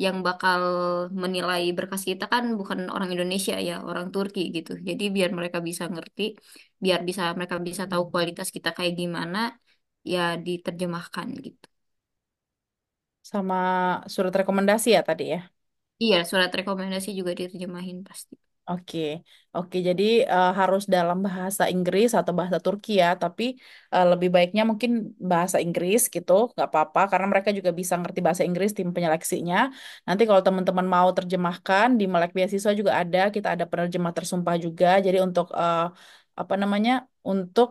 yang bakal menilai berkas kita kan bukan orang Indonesia ya, orang Turki gitu. Jadi biar mereka bisa ngerti, biar bisa mereka bisa tahu kualitas kita kayak gimana, ya diterjemahkan gitu. Sama surat rekomendasi ya tadi ya. Iya, surat rekomendasi juga diterjemahin pasti. Oke, oke. Jadi harus dalam bahasa Inggris atau bahasa Turki ya. Tapi lebih baiknya mungkin bahasa Inggris gitu, nggak apa-apa. Karena mereka juga bisa ngerti bahasa Inggris tim penyeleksinya. Nanti kalau teman-teman mau terjemahkan di Melek Beasiswa juga ada. Kita ada penerjemah tersumpah juga. Jadi untuk apa namanya? Untuk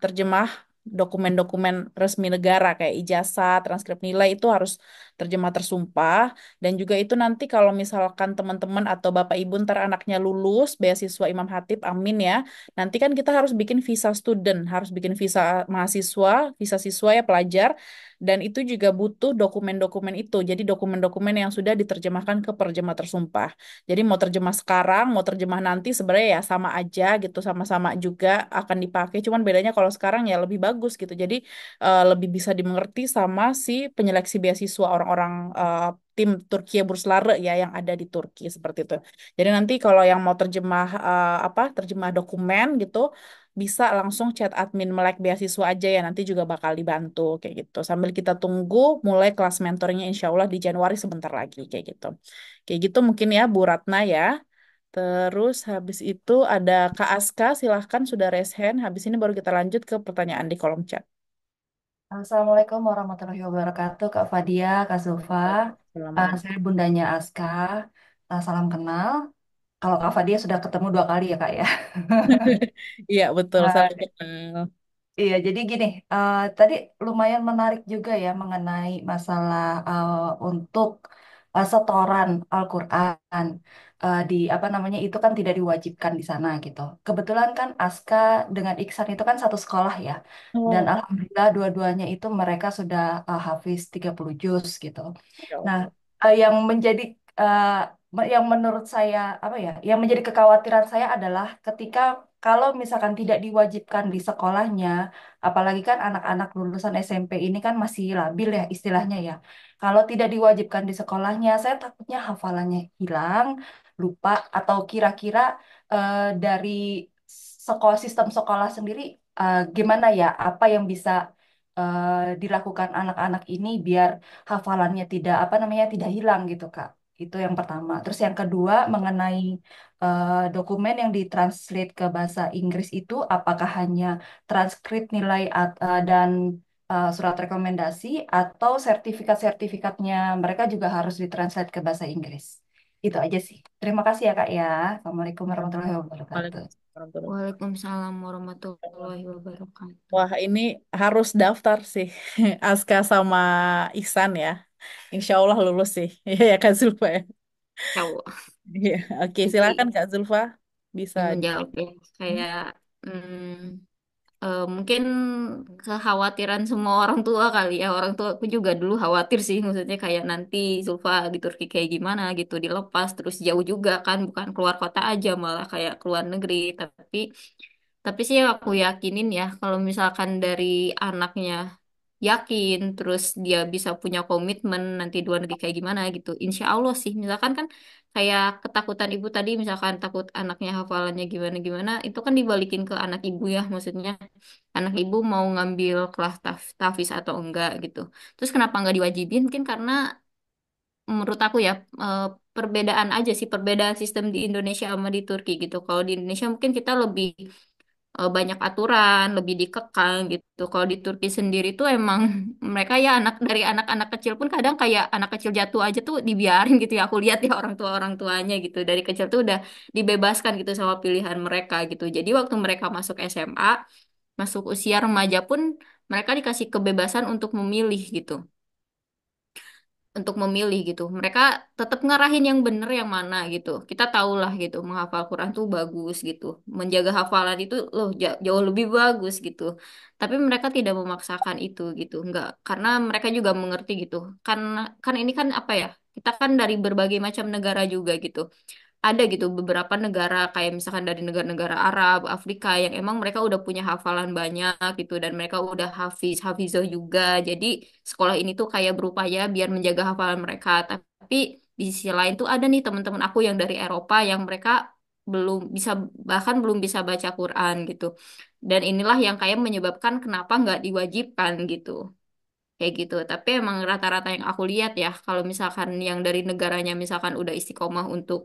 terjemah dokumen-dokumen resmi negara kayak ijazah, transkrip nilai itu harus terjemah tersumpah. Dan juga itu nanti kalau misalkan teman-teman atau Bapak Ibu ntar anaknya lulus beasiswa Imam Hatip, amin ya. Nanti kan kita harus bikin visa student, harus bikin visa mahasiswa, visa siswa ya pelajar. Dan itu juga butuh dokumen-dokumen itu. Jadi dokumen-dokumen yang sudah diterjemahkan ke perjemah tersumpah. Jadi mau terjemah sekarang, mau terjemah nanti sebenarnya ya sama aja gitu, sama-sama juga akan dipakai. Cuman bedanya kalau sekarang ya lebih bagus gitu. Jadi lebih bisa dimengerti sama si penyeleksi beasiswa orang-orang tim Turkiye Burslare ya yang ada di Turki seperti itu. Jadi nanti kalau yang mau terjemah apa terjemah dokumen gitu bisa langsung chat admin Melek Beasiswa aja ya nanti juga bakal dibantu kayak gitu. Sambil kita tunggu mulai kelas mentoringnya insya Allah di Januari sebentar lagi kayak gitu. Kayak gitu mungkin ya Bu Ratna ya. Terus habis itu ada Kak Aska silahkan sudah raise hand. Habis ini baru kita lanjut ke pertanyaan di kolom chat. Assalamualaikum warahmatullahi wabarakatuh, Kak Fadia, Kak Zulfa. Assalamualaikum. Saya bundanya Aska. Salam kenal. Kalau Kak Fadia sudah ketemu 2 kali ya, Kak ya. Iya betul, Nah, salam kenal. iya, jadi gini, tadi lumayan menarik juga ya mengenai masalah untuk setoran Al-Quran di apa namanya itu kan tidak diwajibkan di sana gitu. Kebetulan kan Aska dengan Iksan itu kan satu sekolah ya, dan Oh, alhamdulillah dua-duanya itu mereka sudah hafiz 30 juz gitu. ya Nah, Allah. yang menjadi eh, yang menurut saya apa ya, yang menjadi kekhawatiran saya adalah ketika kalau misalkan tidak diwajibkan di sekolahnya, apalagi kan anak-anak lulusan SMP ini kan masih labil ya istilahnya ya. Kalau tidak diwajibkan di sekolahnya, saya takutnya hafalannya hilang, lupa, atau kira-kira dari sekolah sistem sekolah sendiri gimana ya? Apa yang bisa dilakukan anak-anak ini biar hafalannya tidak apa namanya tidak hilang gitu Kak. Itu yang pertama. Terus yang kedua mengenai dokumen yang ditranslate ke bahasa Inggris itu apakah hanya transkrip nilai dan surat rekomendasi atau sertifikat-sertifikatnya mereka juga harus ditranslate ke bahasa Inggris. Itu aja sih. Terima kasih ya Kak ya. Assalamualaikum warahmatullahi wabarakatuh. Waalaikumsalam warahmatullahi wabarakatuh. Waalaikumsalam warahmatullahi wabarakatuh. Wah, ini harus daftar sih. Aska sama Ihsan ya. Insya Allah lulus sih. Iya ya Kak Zulfa ya. Tahu. Iya, oke silakan Jadi Kak Zulfa. Bisa. yang menjawab ya kayak mungkin kekhawatiran semua orang tua kali ya, orang tua aku juga dulu khawatir sih, maksudnya kayak nanti Zulfa di Turki kayak gimana gitu dilepas terus jauh juga kan, bukan keluar kota aja malah kayak keluar negeri. Tapi Tapi sih aku yakinin ya, kalau misalkan dari anaknya yakin, terus dia bisa punya komitmen nanti di luar negeri kayak gimana gitu. Insya Allah sih, misalkan kan kayak ketakutan ibu tadi, misalkan takut anaknya hafalannya gimana-gimana, itu kan dibalikin ke anak ibu ya, maksudnya anak ibu mau ngambil kelas tahfiz atau enggak gitu. Terus kenapa nggak diwajibin? Mungkin karena menurut aku ya eh, perbedaan aja sih, perbedaan sistem di Indonesia sama di Turki gitu. Kalau di Indonesia mungkin kita lebih banyak aturan, lebih dikekang gitu. Kalau di Turki sendiri tuh emang mereka ya dari anak-anak kecil pun kadang kayak anak kecil jatuh aja tuh dibiarin gitu ya. Aku lihat ya orang tuanya gitu dari kecil tuh udah dibebaskan gitu sama pilihan mereka gitu. Jadi waktu mereka masuk SMA, masuk usia remaja pun mereka dikasih kebebasan untuk memilih gitu, untuk memilih gitu. Mereka tetap ngarahin yang bener yang mana gitu. Kita tahulah gitu, menghafal Quran tuh bagus gitu. Menjaga hafalan itu loh jauh lebih bagus gitu. Tapi mereka tidak memaksakan itu gitu. Enggak, karena mereka juga mengerti gitu. Karena kan ini kan apa ya? Kita kan dari berbagai macam negara juga gitu, ada gitu beberapa negara kayak misalkan dari negara-negara Arab, Afrika yang emang mereka udah punya hafalan banyak gitu dan mereka udah hafizoh juga. Jadi sekolah ini tuh kayak berupaya biar menjaga hafalan mereka. Tapi di sisi lain tuh ada nih teman-teman aku yang dari Eropa yang mereka belum bisa bahkan belum bisa baca Quran gitu. Dan inilah yang kayak menyebabkan kenapa nggak diwajibkan gitu. Kayak gitu. Tapi emang rata-rata yang aku lihat ya, kalau misalkan yang dari negaranya misalkan udah istiqomah untuk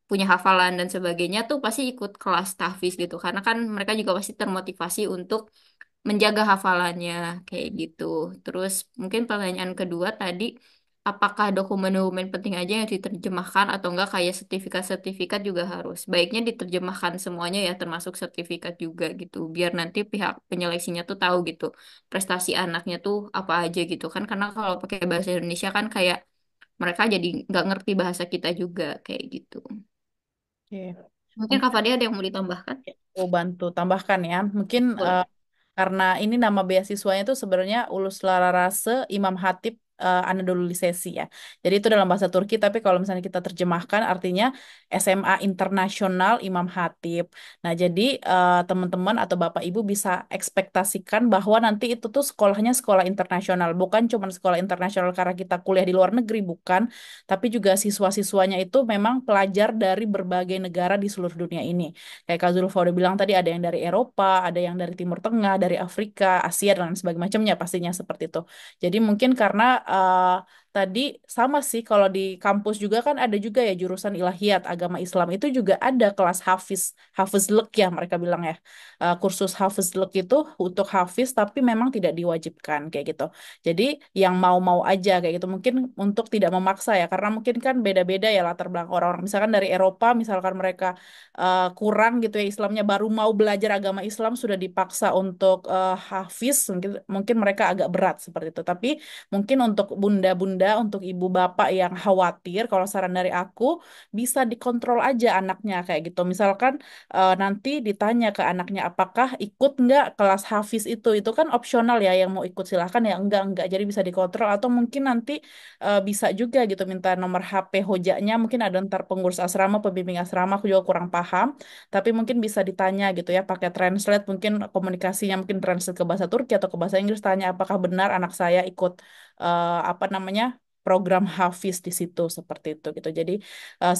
punya hafalan dan sebagainya tuh pasti ikut kelas tahfiz gitu. Karena kan mereka juga pasti termotivasi untuk menjaga hafalannya kayak gitu. Terus mungkin pertanyaan kedua tadi, apakah dokumen-dokumen penting aja yang diterjemahkan atau enggak kayak sertifikat-sertifikat juga harus. Baiknya diterjemahkan semuanya ya termasuk sertifikat juga gitu. Biar nanti pihak penyeleksinya tuh tahu gitu prestasi anaknya tuh apa aja gitu kan. Karena kalau pakai bahasa Indonesia kan kayak mereka jadi nggak ngerti bahasa kita juga kayak gitu. Oke. Mungkin Kak Mungkin Fadil ada yang mau ditambahkan? aku bantu tambahkan ya. Mungkin Boleh. karena ini nama beasiswanya itu sebenarnya Uluslararase İmam Hatip Anadolu Lisesi ya. Jadi itu dalam bahasa Turki, tapi kalau misalnya kita terjemahkan artinya SMA Internasional Imam Hatip. Nah, jadi teman-teman atau Bapak Ibu bisa ekspektasikan bahwa nanti itu tuh sekolahnya sekolah internasional, bukan cuma sekolah internasional karena kita kuliah di luar negeri, bukan, tapi juga siswa-siswanya itu memang pelajar dari berbagai negara di seluruh dunia ini. Kayak Kak Zulfa udah bilang tadi ada yang dari Eropa, ada yang dari Timur Tengah, dari Afrika, Asia, dan lain sebagainya macamnya pastinya seperti itu. Jadi mungkin karena tadi sama sih kalau di kampus juga kan ada juga ya jurusan ilahiyat agama Islam itu juga ada kelas Hafizlek ya mereka bilang ya. Kursus Hafizlek itu untuk hafiz tapi memang tidak diwajibkan kayak gitu. Jadi yang mau-mau aja kayak gitu mungkin untuk tidak memaksa ya karena mungkin kan beda-beda ya latar belakang orang-orang. Misalkan dari Eropa misalkan mereka kurang gitu ya Islamnya baru mau belajar agama Islam sudah dipaksa untuk hafiz mungkin mungkin mereka agak berat seperti itu tapi mungkin untuk bunda-bunda untuk ibu bapak yang khawatir kalau saran dari aku bisa dikontrol aja anaknya kayak gitu misalkan nanti ditanya ke anaknya apakah ikut nggak kelas hafiz itu kan opsional ya yang mau ikut silahkan ya enggak jadi bisa dikontrol atau mungkin nanti bisa juga gitu minta nomor HP hojanya mungkin ada ntar pengurus asrama pembimbing asrama aku juga kurang paham tapi mungkin bisa ditanya gitu ya pakai translate mungkin komunikasinya mungkin translate ke bahasa Turki atau ke bahasa Inggris tanya apakah benar anak saya ikut apa namanya program Hafiz di situ seperti itu gitu jadi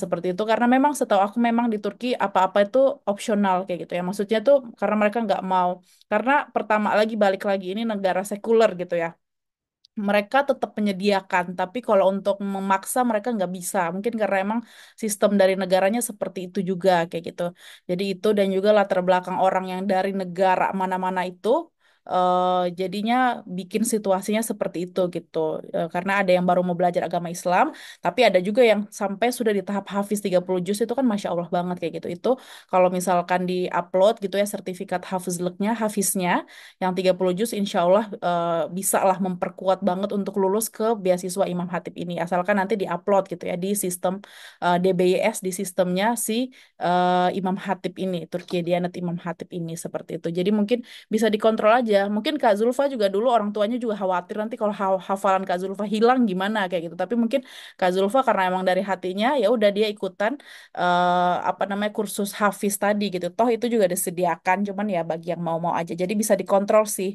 seperti itu karena memang setahu aku memang di Turki apa-apa itu opsional kayak gitu ya maksudnya tuh karena mereka nggak mau karena pertama lagi balik lagi ini negara sekuler gitu ya mereka tetap menyediakan, tapi kalau untuk memaksa mereka nggak bisa. Mungkin karena emang sistem dari negaranya seperti itu juga kayak gitu. Jadi itu dan juga latar belakang orang yang dari negara mana-mana itu jadinya bikin situasinya seperti itu gitu. Karena ada yang baru mau belajar agama Islam, tapi ada juga yang sampai sudah di tahap hafiz 30 juz itu kan Masya Allah banget kayak gitu. Itu kalau misalkan di-upload gitu ya sertifikat hafiznya yang 30 juz insya Allah bisa lah memperkuat banget untuk lulus ke beasiswa Imam Hatip ini asalkan nanti diupload gitu ya di sistem DBYS di sistemnya si Imam Hatip ini Turkiye Diyanet Imam Hatip ini seperti itu jadi mungkin bisa dikontrol aja aja. Mungkin Kak Zulfa juga dulu orang tuanya juga khawatir nanti kalau hafalan Kak Zulfa hilang gimana kayak gitu. Tapi mungkin Kak Zulfa karena emang dari hatinya ya udah dia ikutan apa namanya kursus hafiz tadi gitu. Toh itu juga disediakan, cuman ya bagi yang mau-mau aja. Jadi bisa dikontrol sih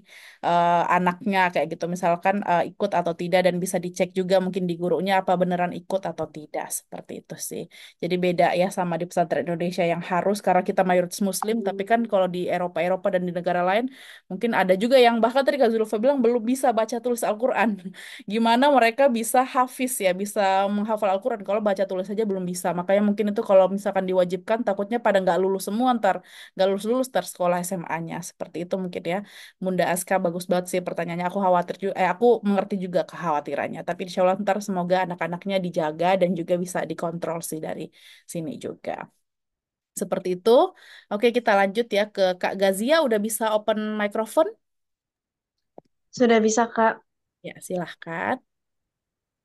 anaknya kayak gitu. Misalkan ikut atau tidak dan bisa dicek juga mungkin di gurunya apa beneran ikut atau tidak. Seperti itu sih. Jadi beda ya sama di pesantren Indonesia yang harus karena kita mayoritas Muslim, tapi kan kalau di Eropa-Eropa dan di negara lain mungkin ada juga yang bahkan tadi Kak Zulfa bilang belum bisa baca tulis Al-Quran. Gimana mereka bisa hafiz ya, bisa menghafal Al-Quran kalau baca tulis saja belum bisa. Makanya mungkin itu kalau misalkan diwajibkan takutnya pada nggak lulus semua ntar, nggak lulus-lulus ntar sekolah SMA-nya. Seperti itu mungkin ya. Bunda Aska bagus banget sih pertanyaannya. Aku khawatir juga, aku mengerti juga kekhawatirannya. Tapi insya Allah ntar semoga anak-anaknya dijaga dan juga bisa dikontrol sih dari sini juga. Seperti itu. Oke, kita lanjut ya ke Kak Gazia. Udah bisa open microphone? Sudah bisa, Kak. Ya, silahkan.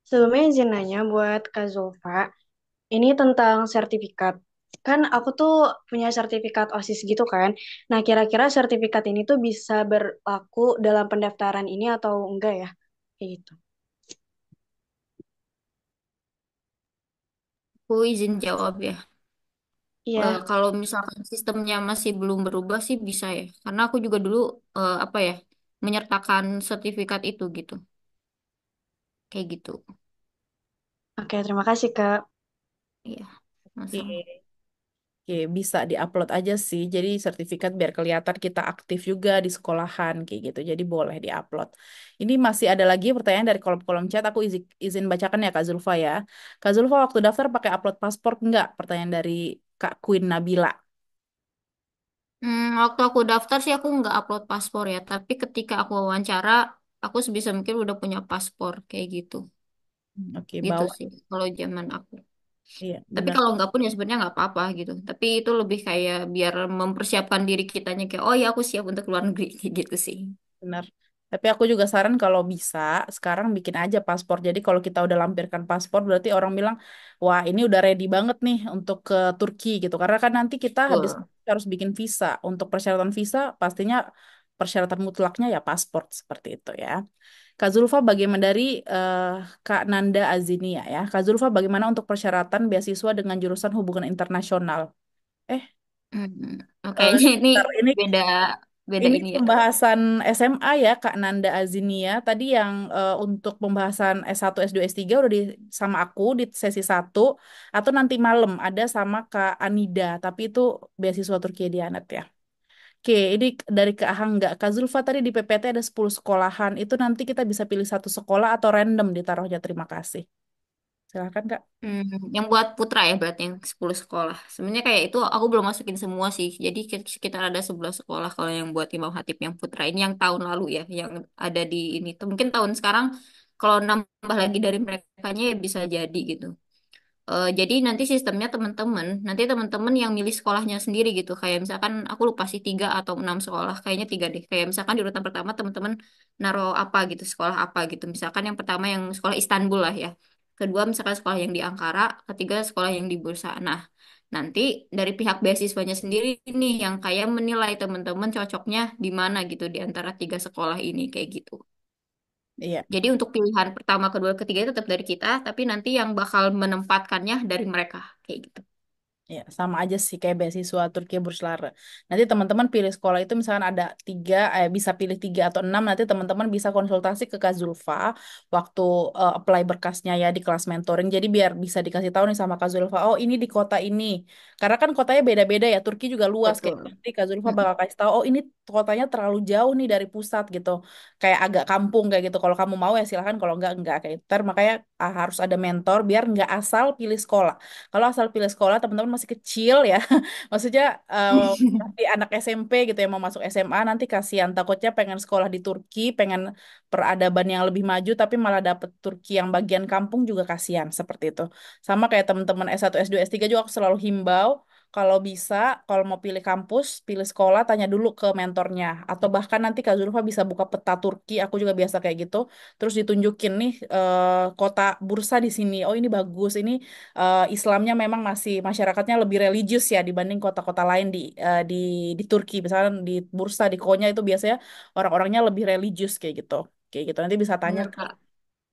Sebelumnya izin nanya buat Kak Zulfa, ini tentang sertifikat. Kan aku tuh punya sertifikat OSIS gitu kan. Nah, kira-kira sertifikat ini tuh bisa berlaku dalam pendaftaran ini atau enggak ya? Kayak gitu. Aku izin jawab ya. Iya, Kalau misalkan sistemnya masih belum berubah sih bisa ya. Karena aku juga dulu apa ya menyertakan sertifikat itu gitu. Kayak gitu. oke, terima kasih, Kak. Iya, Oke. masalah. Oke, bisa diupload aja sih. Jadi sertifikat biar kelihatan kita aktif juga di sekolahan kayak gitu. Jadi boleh diupload. Ini masih ada lagi pertanyaan dari kolom-kolom chat. Aku izin bacakan ya Kak Zulfa ya. Kak Zulfa waktu daftar pakai upload paspor enggak? Pertanyaan dari Kak Queen Nabila. Waktu aku daftar sih aku nggak upload paspor ya. Tapi ketika aku wawancara, aku sebisa mungkin udah punya paspor kayak gitu. Oke, Gitu bawa. sih kalau zaman aku. Iya, Tapi benar. kalau nggak pun ya sebenarnya nggak apa-apa gitu. Tapi itu lebih kayak biar mempersiapkan diri kitanya kayak oh ya aku siap untuk keluar negeri kayak gitu sih. Benar. Tapi aku juga saran kalau bisa sekarang bikin aja paspor. Jadi kalau kita udah lampirkan paspor berarti orang bilang, wah ini udah ready banget nih untuk ke Turki gitu. Karena kan nanti kita habis Betul. harus bikin visa. Untuk persyaratan visa pastinya persyaratan mutlaknya ya paspor seperti itu ya. Kak Zulfa bagaimana dari eh, Kak Nanda Azinia ya. Kak Zulfa bagaimana untuk persyaratan beasiswa dengan jurusan hubungan internasional? Eh, Kayaknya ini Bentar, ini beda beda ini ini ya. pembahasan SMA ya, Kak Nanda Azinia. Tadi yang untuk pembahasan S1, S2, S3 udah sama aku di sesi satu atau nanti malam ada sama Kak Anida, tapi itu beasiswa Turkiye Diyanet ya. Oke, ini dari Kak Hangga. Kak Zulfa tadi di PPT ada 10 sekolahan. Itu nanti kita bisa pilih satu sekolah atau random ditaruhnya. Terima kasih. Silakan, Kak. Hmm, yang buat putra ya berarti yang 10 sekolah. Sebenarnya kayak itu aku belum masukin semua sih. Jadi sekitar ada 11 sekolah kalau yang buat Imam Hatip yang putra. Ini yang tahun lalu ya, yang ada di ini. Mungkin tahun sekarang kalau nambah lagi dari mereka ya bisa jadi gitu. Jadi nanti sistemnya nanti teman-teman yang milih sekolahnya sendiri gitu. Kayak misalkan aku lupa sih 3 atau 6 sekolah, kayaknya 3 deh. Kayak misalkan di urutan pertama teman-teman naruh apa gitu, sekolah apa gitu. Misalkan yang pertama yang sekolah Istanbul lah ya. Kedua misalkan sekolah yang di Ankara, ketiga sekolah yang di Bursa. Nah, nanti dari pihak beasiswanya sendiri nih yang kayak menilai teman-teman cocoknya di mana gitu di antara 3 sekolah ini kayak gitu. Iya. Jadi untuk pilihan pertama, kedua, ketiga itu tetap dari kita, tapi nanti yang bakal menempatkannya dari mereka, kayak gitu. Ya, sama aja sih kayak beasiswa Turki Burslara. Nanti teman-teman pilih sekolah itu misalkan ada tiga, bisa pilih 3 atau 6. Nanti teman-teman bisa konsultasi ke Kak Zulfa waktu apply berkasnya ya di kelas mentoring. Jadi biar bisa dikasih tahu nih sama Kak Zulfa, oh ini di kota ini. Karena kan kotanya beda-beda ya. Turki juga luas kayak Betul. nanti Kak Zulfa bakal Mm-mm. kasih tahu, oh ini kotanya terlalu jauh nih dari pusat gitu. Kayak agak kampung kayak gitu. Kalau kamu mau ya silahkan, kalau enggak kayak gitu. Ntar makanya harus ada mentor biar nggak asal pilih sekolah. Kalau asal pilih sekolah, teman-teman masih kecil ya. Maksudnya masih anak SMP gitu yang mau masuk SMA nanti kasihan. Takutnya pengen sekolah di Turki, pengen peradaban yang lebih maju, tapi malah dapet Turki yang bagian kampung juga kasihan seperti itu. Sama kayak teman-teman S1, S2, S3 juga aku selalu himbau. kalau bisa, kalau mau pilih kampus, pilih sekolah, tanya dulu ke mentornya. Atau bahkan nanti Kak Zulfa bisa buka peta Turki, aku juga biasa kayak gitu. Terus ditunjukin nih kota bursa di sini. Oh ini bagus, ini Islamnya memang masih masyarakatnya lebih religius ya dibanding kota-kota lain di Turki. Misalnya di bursa di Konya itu biasanya orang-orangnya lebih religius kayak gitu. Kayak gitu. Nanti bisa tanya Bener, ke. Kak.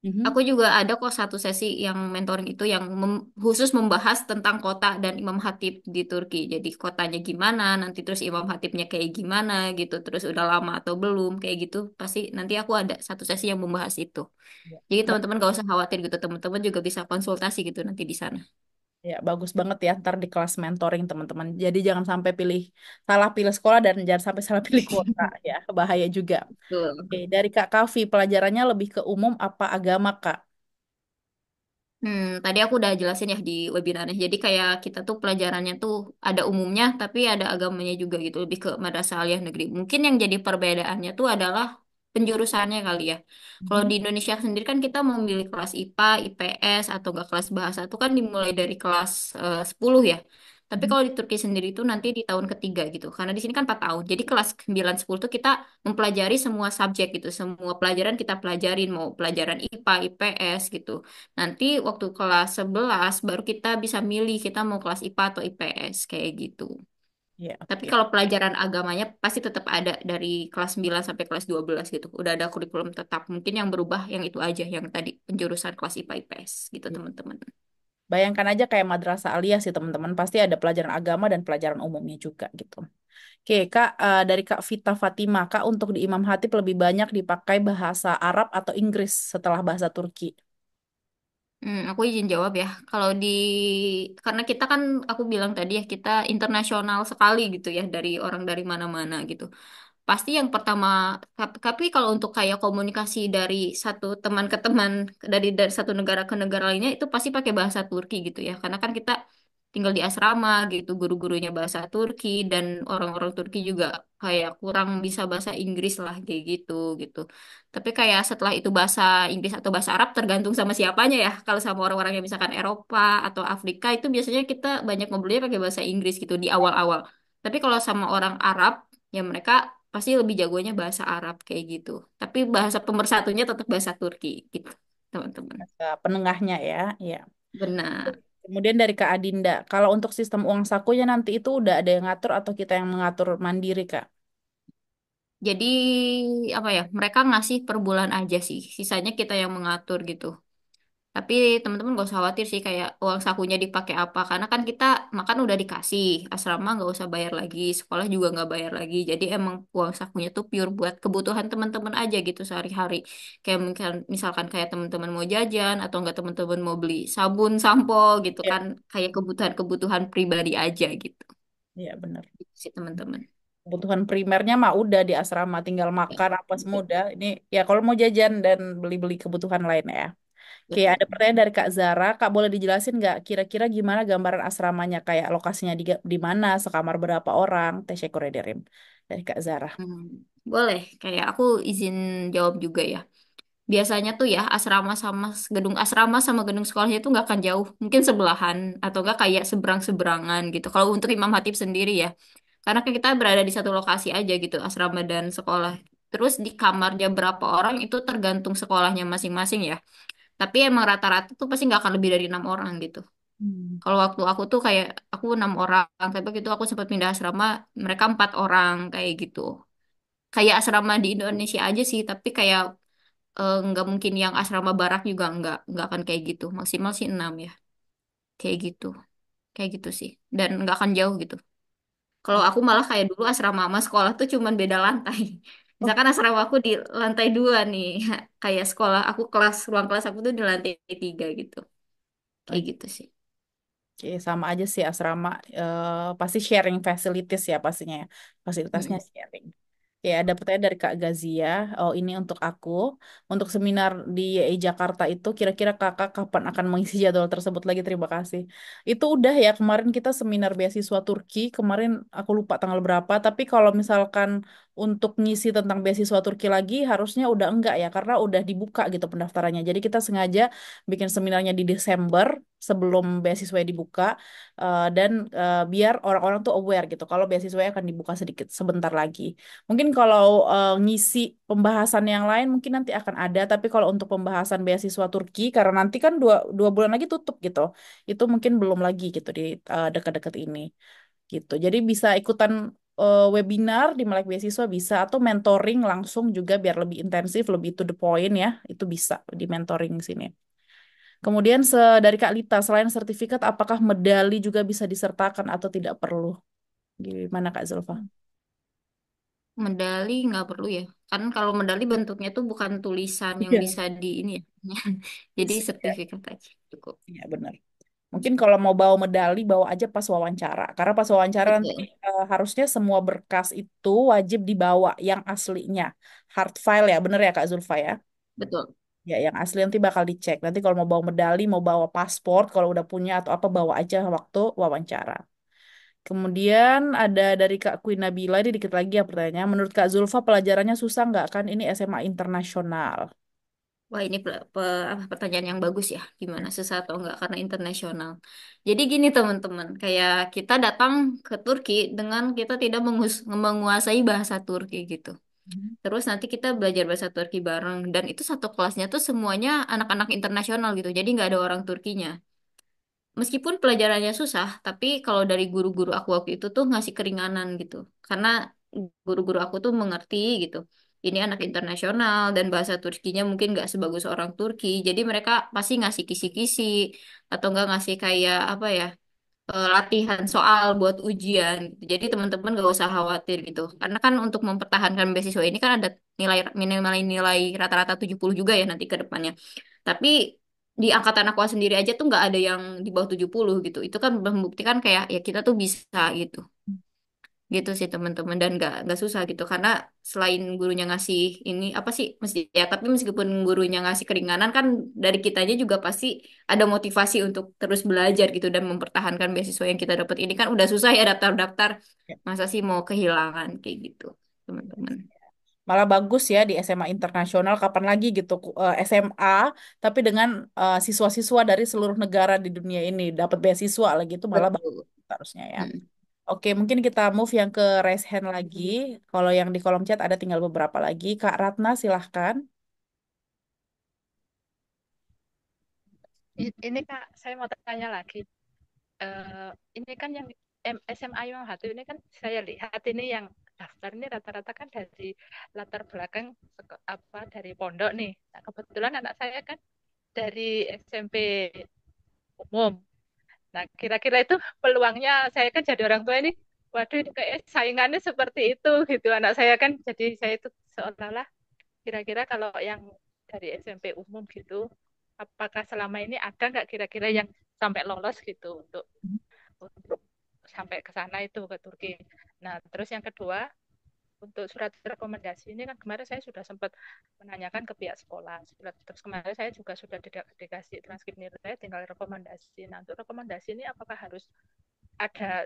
Mhm. Aku juga ada kok satu sesi yang mentoring itu yang khusus membahas tentang kota dan Imam Khatib di Turki. Jadi kotanya gimana, nanti terus Imam Khatibnya kayak gimana gitu, terus udah lama atau belum kayak gitu. Pasti nanti aku ada satu sesi yang membahas itu. Ya. Jadi teman-teman gak usah khawatir gitu, teman-teman juga bisa konsultasi gitu nanti di sana. Ya, bagus banget ya ntar di kelas mentoring teman-teman. Jadi jangan sampai salah pilih sekolah dan jangan sampai salah pilih kuota ya, bahaya juga. Oke, Betul. dari Kak Kavi, pelajarannya lebih ke umum apa agama Kak? Tadi aku udah jelasin ya di webinarnya. Jadi kayak kita tuh pelajarannya tuh ada umumnya, tapi ada agamanya juga gitu, lebih ke madrasah aliyah negeri. Mungkin yang jadi perbedaannya tuh adalah penjurusannya kali ya. Kalau Mhm. di Indonesia sendiri kan kita memilih kelas IPA, IPS, atau enggak kelas bahasa tuh kan dimulai dari kelas 10 ya. Tapi Mhm. kalau di Turki sendiri itu nanti di tahun ketiga gitu. Karena di sini kan 4 tahun. Jadi kelas 9 10 tuh kita mempelajari semua subjek gitu. Semua pelajaran kita pelajarin, mau pelajaran IPA, IPS gitu. Nanti waktu kelas 11 baru kita bisa milih kita mau kelas IPA atau IPS kayak gitu. Ya, Tapi oke. kalau pelajaran agamanya pasti tetap ada dari kelas 9 sampai kelas 12 gitu. Udah ada kurikulum tetap. Mungkin yang berubah yang itu aja yang tadi penjurusan kelas IPA IPS gitu Ya. teman-teman. Bayangkan aja kayak madrasah aliyah sih teman-teman, pasti ada pelajaran agama dan pelajaran umumnya juga gitu. Oke, Kak, dari Kak Vita Fatima, Kak untuk di Imam Hatip lebih banyak dipakai bahasa Arab atau Inggris setelah bahasa Turki? Aku izin jawab ya. Kalau karena kita kan, aku bilang tadi ya, kita internasional sekali gitu ya, dari orang dari mana-mana gitu. Pasti yang pertama, tapi kalau untuk kayak komunikasi dari satu teman ke teman, dari satu negara ke negara lainnya, itu pasti pakai bahasa Turki gitu ya. Karena kan kita tinggal di asrama gitu, guru-gurunya bahasa Turki, dan orang-orang Turki juga kayak kurang bisa bahasa Inggris lah, kayak gitu gitu. Tapi kayak setelah itu bahasa Inggris atau bahasa Arab tergantung sama siapanya ya. Kalau sama orang-orang yang misalkan Eropa atau Afrika itu biasanya kita banyak ngobrolnya pakai bahasa Inggris gitu di awal-awal. Tapi kalau sama orang Arab, ya mereka pasti lebih jagonya bahasa Arab kayak gitu. Tapi bahasa pemersatunya tetap bahasa Turki gitu, teman-teman. Penengahnya ya, ya. Benar. Kemudian dari Kak Adinda, kalau untuk sistem uang sakunya nanti itu udah ada yang ngatur atau kita yang mengatur mandiri, Kak? Jadi apa ya? Mereka ngasih per bulan aja sih. Sisanya kita yang mengatur gitu. Tapi teman-teman gak usah khawatir sih kayak uang sakunya dipakai apa. Karena kan kita makan udah dikasih. Asrama nggak usah bayar lagi. Sekolah juga nggak bayar lagi. Jadi emang uang sakunya tuh pure buat kebutuhan teman-teman aja gitu sehari-hari. Kayak misalkan kayak teman-teman mau jajan. Atau nggak teman-teman mau beli sabun, sampo gitu Ya, kan. Kayak kebutuhan-kebutuhan pribadi aja gitu. iya benar. Gitu sih teman-teman. Kebutuhan primernya mah udah di asrama, tinggal Ya, makan apa semua betul. udah. Ini ya kalau mau jajan dan beli-beli kebutuhan lain ya. Oke, ada Betul. pertanyaan dari Kak Zara. Kak boleh dijelasin nggak kira-kira gimana gambaran asramanya kayak lokasinya di mana, sekamar berapa orang? Teşekkür ederim. Dari Kak Zara. Hmm, boleh. Kayak aku izin jawab juga ya. Biasanya tuh ya gedung asrama sama gedung sekolahnya tuh nggak akan jauh, mungkin sebelahan atau nggak kayak seberang-seberangan gitu. Kalau untuk Imam Hatib sendiri ya, karena kan kita berada di satu lokasi aja gitu, asrama dan sekolah. Terus di kamarnya berapa orang itu tergantung sekolahnya masing-masing ya. Tapi emang rata-rata tuh pasti nggak akan lebih dari 6 orang gitu. Hmm. Kalau waktu aku tuh kayak aku 6 orang, tapi begitu aku sempat pindah asrama, mereka 4 orang kayak gitu. Kayak asrama di Indonesia aja sih, tapi kayak nggak mungkin yang asrama barak juga nggak akan kayak gitu, maksimal sih 6 ya, kayak gitu sih, dan nggak akan jauh gitu. Kalau aku malah kayak dulu asrama sama sekolah tuh cuman beda lantai. Oh, Misalkan asrama aku di lantai 2 nih, kayak sekolah aku ruang kelas aku tuh di lantai 3 gitu, kayak oke. gitu sih. Oke, sama aja sih asrama. Pasti sharing facilities ya pastinya ya. Fasilitasnya Mm. sharing. Ya, ada pertanyaan dari Kak Gazia. Oh, ini untuk aku. Untuk seminar di YI Jakarta itu, kira-kira kakak kapan akan mengisi jadwal tersebut lagi? Terima kasih. Itu udah ya, kemarin kita seminar beasiswa Turki. Kemarin aku lupa tanggal berapa. Tapi kalau misalkan untuk ngisi tentang beasiswa Turki lagi harusnya udah enggak ya karena udah dibuka gitu pendaftarannya. Jadi kita sengaja bikin seminarnya di Desember sebelum beasiswa dibuka dan biar orang-orang tuh aware gitu kalau beasiswa akan dibuka sedikit sebentar lagi. Mungkin kalau ngisi pembahasan yang lain mungkin nanti akan ada, tapi kalau untuk pembahasan beasiswa Turki karena nanti kan dua bulan lagi tutup gitu, itu mungkin belum lagi gitu di dekat-dekat ini gitu. Jadi bisa ikutan webinar di Melek Beasiswa bisa atau mentoring langsung juga biar lebih intensif, lebih to the point ya. Itu bisa di mentoring sini. Kemudian dari Kak Lita, selain sertifikat, apakah medali juga bisa disertakan atau tidak perlu? Gimana Kak Zulfa? Medali nggak perlu ya. Kan kalau medali bentuknya tuh bukan tulisan yang Iya. bisa di ini ya. Jadi Ya, sertifikat aja cukup. ya benar. Mungkin kalau mau bawa medali, bawa aja pas wawancara. Karena pas wawancara nanti Betul. harusnya semua berkas itu wajib dibawa yang aslinya. Hard file ya, bener ya Kak Zulfa ya? Betul. Ya, yang asli nanti bakal dicek. Nanti kalau mau bawa medali, mau bawa paspor, kalau udah punya atau apa, bawa aja waktu wawancara. Kemudian ada dari Kak Queen Nabila, ini dikit lagi ya pertanyaannya. Menurut Kak Zulfa, pelajarannya susah nggak? Kan ini SMA internasional. Wah, ini apa, pertanyaan yang bagus ya. Gimana susah atau enggak karena internasional. Jadi gini teman-teman, kayak kita datang ke Turki dengan kita tidak menguasai bahasa Turki gitu. Mhm. Terus nanti kita belajar bahasa Turki bareng dan itu satu kelasnya tuh semuanya anak-anak internasional gitu. Jadi nggak ada orang Turkinya. Meskipun pelajarannya susah, tapi kalau dari guru-guru aku waktu itu tuh ngasih keringanan gitu. Karena guru-guru aku tuh mengerti gitu. Ini anak internasional dan bahasa Turkinya mungkin nggak sebagus orang Turki. Jadi mereka pasti ngasih kisi-kisi atau nggak ngasih kayak apa ya, latihan soal buat ujian gitu. Jadi teman-teman nggak usah khawatir gitu. Karena kan untuk mempertahankan beasiswa ini kan ada nilai minimal nilai rata-rata 70 juga ya nanti ke depannya. Tapi di angkatan aku sendiri aja tuh nggak ada yang di bawah 70 gitu. Itu kan membuktikan kayak ya kita tuh bisa gitu. Gitu sih teman-teman dan nggak susah gitu karena selain gurunya ngasih ini apa sih mesti ya tapi meskipun gurunya ngasih keringanan kan dari kitanya juga pasti ada motivasi untuk terus belajar gitu dan mempertahankan beasiswa yang kita dapat ini kan udah susah ya daftar-daftar Ya. masa sih mau kehilangan kayak gitu teman-teman. Malah bagus ya di SMA internasional, kapan lagi gitu SMA, tapi dengan siswa-siswa dari seluruh negara di dunia ini dapat beasiswa lagi itu malah bagus Betul. harusnya ya. Mm. Oke, mungkin kita move yang ke raise hand lagi. Kalau yang di kolom chat ada tinggal beberapa lagi. Kak Ratna, silahkan. Ini Kak, saya mau tanya lagi. Ini kan yang SMA Imam Hatip ini kan saya lihat ini yang daftar ini rata-rata kan dari latar belakang apa dari pondok nih. Nah, kebetulan anak saya kan dari SMP umum. Nah, kira-kira itu peluangnya saya kan jadi orang tua ini, waduh ini kayak saingannya seperti itu gitu. Anak saya kan jadi saya itu seolah-olah kira-kira kalau yang dari SMP umum gitu, apakah selama ini ada nggak kira-kira yang sampai lolos gitu untuk sampai ke sana itu ke Turki. Nah, terus yang kedua untuk surat rekomendasi ini kan kemarin saya sudah sempat menanyakan ke pihak sekolah. Terus kemarin saya juga sudah dikasih transkrip nilai, tinggal rekomendasi. Nah, untuk rekomendasi ini apakah harus ada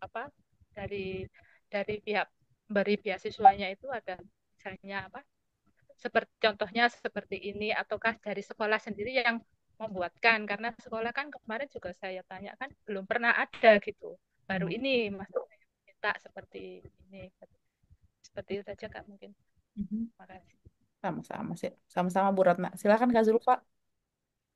apa dari pihak beri beasiswanya itu ada misalnya apa seperti contohnya seperti ini ataukah dari sekolah sendiri yang membuatkan karena sekolah kan kemarin juga saya tanya kan belum pernah ada gitu baru Mhm. ini mas minta seperti ini seperti itu saja kak mungkin Mhm. makasih. Sama-sama sih. Sama-sama Bu Ratna. Silakan Kak Zulfa.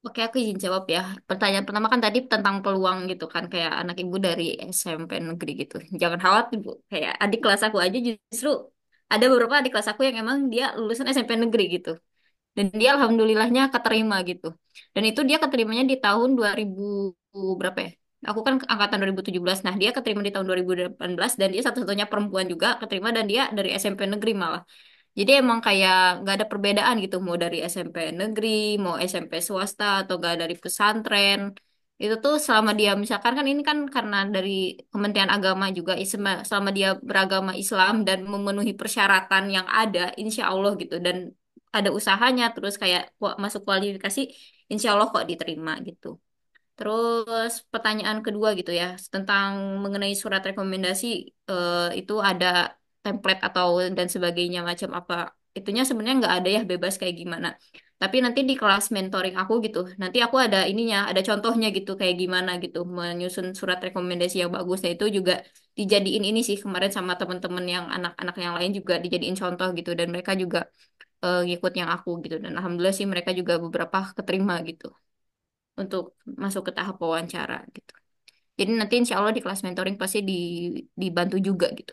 Oke, aku izin jawab ya. Pertanyaan pertama kan tadi tentang peluang gitu kan, kayak anak ibu dari SMP negeri gitu. Jangan khawatir, Bu. Kayak adik kelas aku aja justru ada beberapa adik kelas aku yang emang dia lulusan SMP negeri gitu. Dan dia alhamdulillahnya keterima gitu. Dan itu dia keterimanya di tahun 2000 berapa ya? Aku kan angkatan 2017. Nah, dia keterima di tahun 2018 dan dia satu-satunya perempuan juga keterima dan dia dari SMP negeri malah. Jadi emang kayak nggak ada perbedaan gitu, mau dari SMP negeri, mau SMP swasta, atau nggak dari pesantren. Itu tuh selama dia, misalkan kan ini kan karena dari Kementerian Agama juga, selama dia beragama Islam dan memenuhi persyaratan yang ada, insya Allah gitu. Dan ada usahanya, terus kayak masuk kualifikasi, insya Allah kok diterima gitu. Terus pertanyaan kedua gitu ya, tentang mengenai surat rekomendasi, itu ada template atau dan sebagainya macam apa itunya sebenarnya nggak ada ya bebas kayak gimana. Tapi nanti di kelas mentoring aku gitu, nanti aku ada ininya, ada contohnya gitu kayak gimana gitu, menyusun surat rekomendasi yang bagus. Nah itu juga dijadiin ini sih kemarin sama teman-teman yang anak-anak yang lain juga dijadiin contoh gitu dan mereka juga ngikut yang aku gitu dan alhamdulillah sih mereka juga beberapa keterima gitu untuk masuk ke tahap wawancara gitu. Jadi nanti insya Allah di kelas mentoring pasti dibantu juga gitu.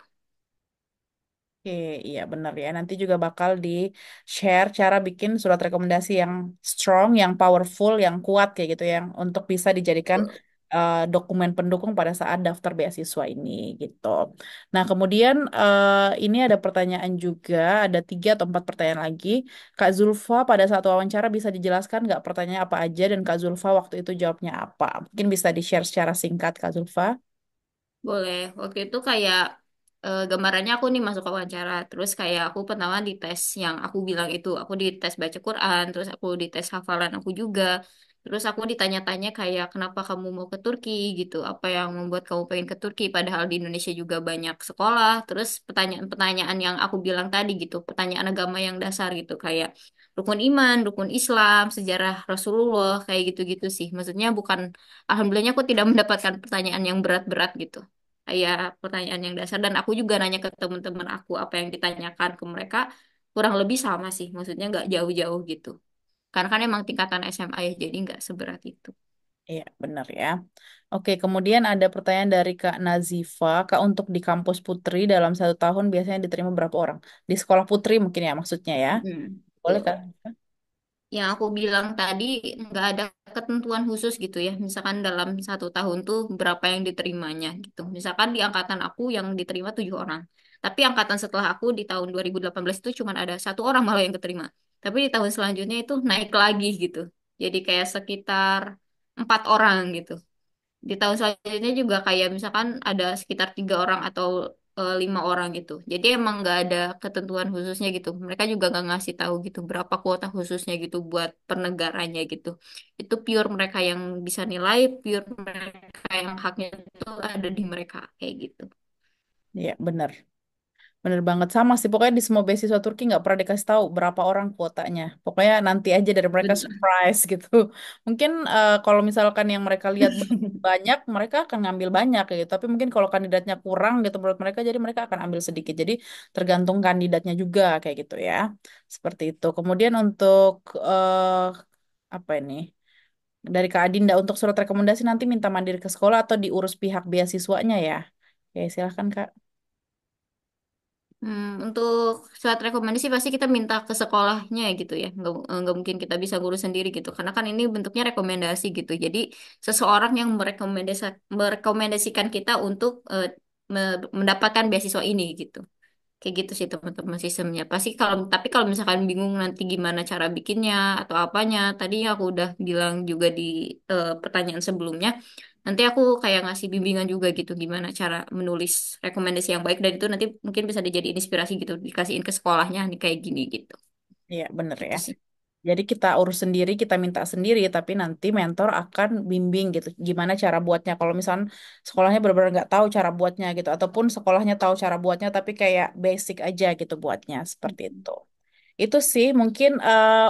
Oke, iya benar ya. Nanti juga bakal di-share cara bikin surat rekomendasi yang strong, yang powerful, yang kuat kayak gitu yang untuk bisa dijadikan dokumen pendukung pada saat daftar beasiswa ini gitu. Nah, kemudian ini ada pertanyaan juga, ada 3 atau 4 pertanyaan lagi. Kak Zulfa pada saat wawancara bisa dijelaskan nggak pertanyaan apa aja dan Kak Zulfa waktu itu jawabnya apa? Mungkin bisa di-share secara singkat Kak Zulfa. Boleh. Waktu itu kayak gambarannya aku nih masuk ke wawancara. Terus kayak aku pertama di tes yang aku bilang itu. Aku di tes baca Quran. Terus aku di tes hafalan aku juga. Terus aku ditanya-tanya kayak kenapa kamu mau ke Turki gitu. Apa yang membuat kamu pengen ke Turki. Padahal di Indonesia juga banyak sekolah. Terus pertanyaan-pertanyaan yang aku bilang tadi gitu. Pertanyaan agama yang dasar gitu. Kayak rukun iman, rukun Islam, sejarah Rasulullah. Kayak gitu-gitu sih. Maksudnya bukan, alhamdulillahnya aku tidak mendapatkan pertanyaan yang berat-berat gitu kayak pertanyaan yang dasar dan aku juga nanya ke teman-teman aku apa yang ditanyakan ke mereka kurang lebih sama sih maksudnya nggak jauh-jauh gitu karena kan emang tingkatan SMA ya jadi nggak seberat itu. Iya, benar ya. Oke, kemudian ada pertanyaan dari Kak Nazifa. Kak, untuk di kampus Putri dalam 1 tahun biasanya diterima berapa orang? Di sekolah Putri mungkin ya maksudnya ya. Boleh Kak? Betul. Yang aku bilang tadi nggak ada ketentuan khusus gitu ya. Misalkan dalam 1 tahun tuh berapa yang diterimanya gitu. Misalkan di angkatan aku yang diterima 7 orang. Tapi angkatan setelah aku di tahun 2018 itu cuma ada 1 orang malah yang keterima. Tapi di tahun selanjutnya itu naik lagi gitu. Jadi kayak sekitar 4 orang gitu di tahun selanjutnya juga kayak misalkan ada sekitar 3 orang atau 5 orang gitu. Jadi emang nggak ada ketentuan khususnya gitu. Mereka juga nggak ngasih tahu gitu berapa kuota khususnya gitu buat per negaranya gitu. Itu pure mereka yang bisa nilai, pure mereka yang haknya itu ada di mereka kayak gitu. Iya, benar. Bener banget sama sih. Pokoknya di semua beasiswa Turki nggak pernah dikasih tahu berapa orang kuotanya. Pokoknya nanti aja dari mereka Benar. surprise gitu. Mungkin kalau misalkan yang mereka lihat banyak, mereka akan ngambil banyak gitu. Tapi mungkin kalau kandidatnya kurang gitu menurut mereka, jadi mereka akan ambil sedikit. Jadi tergantung kandidatnya juga kayak gitu ya. Seperti itu. Kemudian untuk apa ini? Dari Kak Adinda untuk surat rekomendasi nanti minta mandiri ke sekolah atau diurus pihak beasiswanya ya. Oke, silahkan Kak. Untuk surat rekomendasi pasti kita minta ke sekolahnya gitu ya, nggak mungkin kita bisa ngurus sendiri gitu, karena kan ini bentuknya rekomendasi gitu. Jadi seseorang yang merekomendasikan kita untuk mendapatkan beasiswa ini gitu. Kayak gitu sih teman-teman sistemnya. Pasti kalau tapi kalau misalkan bingung nanti gimana cara bikinnya atau apanya, tadi aku udah bilang juga di pertanyaan sebelumnya. Nanti aku kayak ngasih bimbingan juga gitu gimana cara menulis rekomendasi yang baik dan itu nanti mungkin bisa dijadiin inspirasi gitu, dikasihin ke sekolahnya nih kayak gini gitu. Iya, bener Gitu ya. sih. Jadi kita urus sendiri, kita minta sendiri, tapi nanti mentor akan bimbing gitu, gimana cara buatnya. Kalau misalnya sekolahnya benar-benar nggak tahu cara buatnya gitu, ataupun sekolahnya tahu cara buatnya, tapi kayak basic aja gitu buatnya, seperti itu. Itu sih mungkin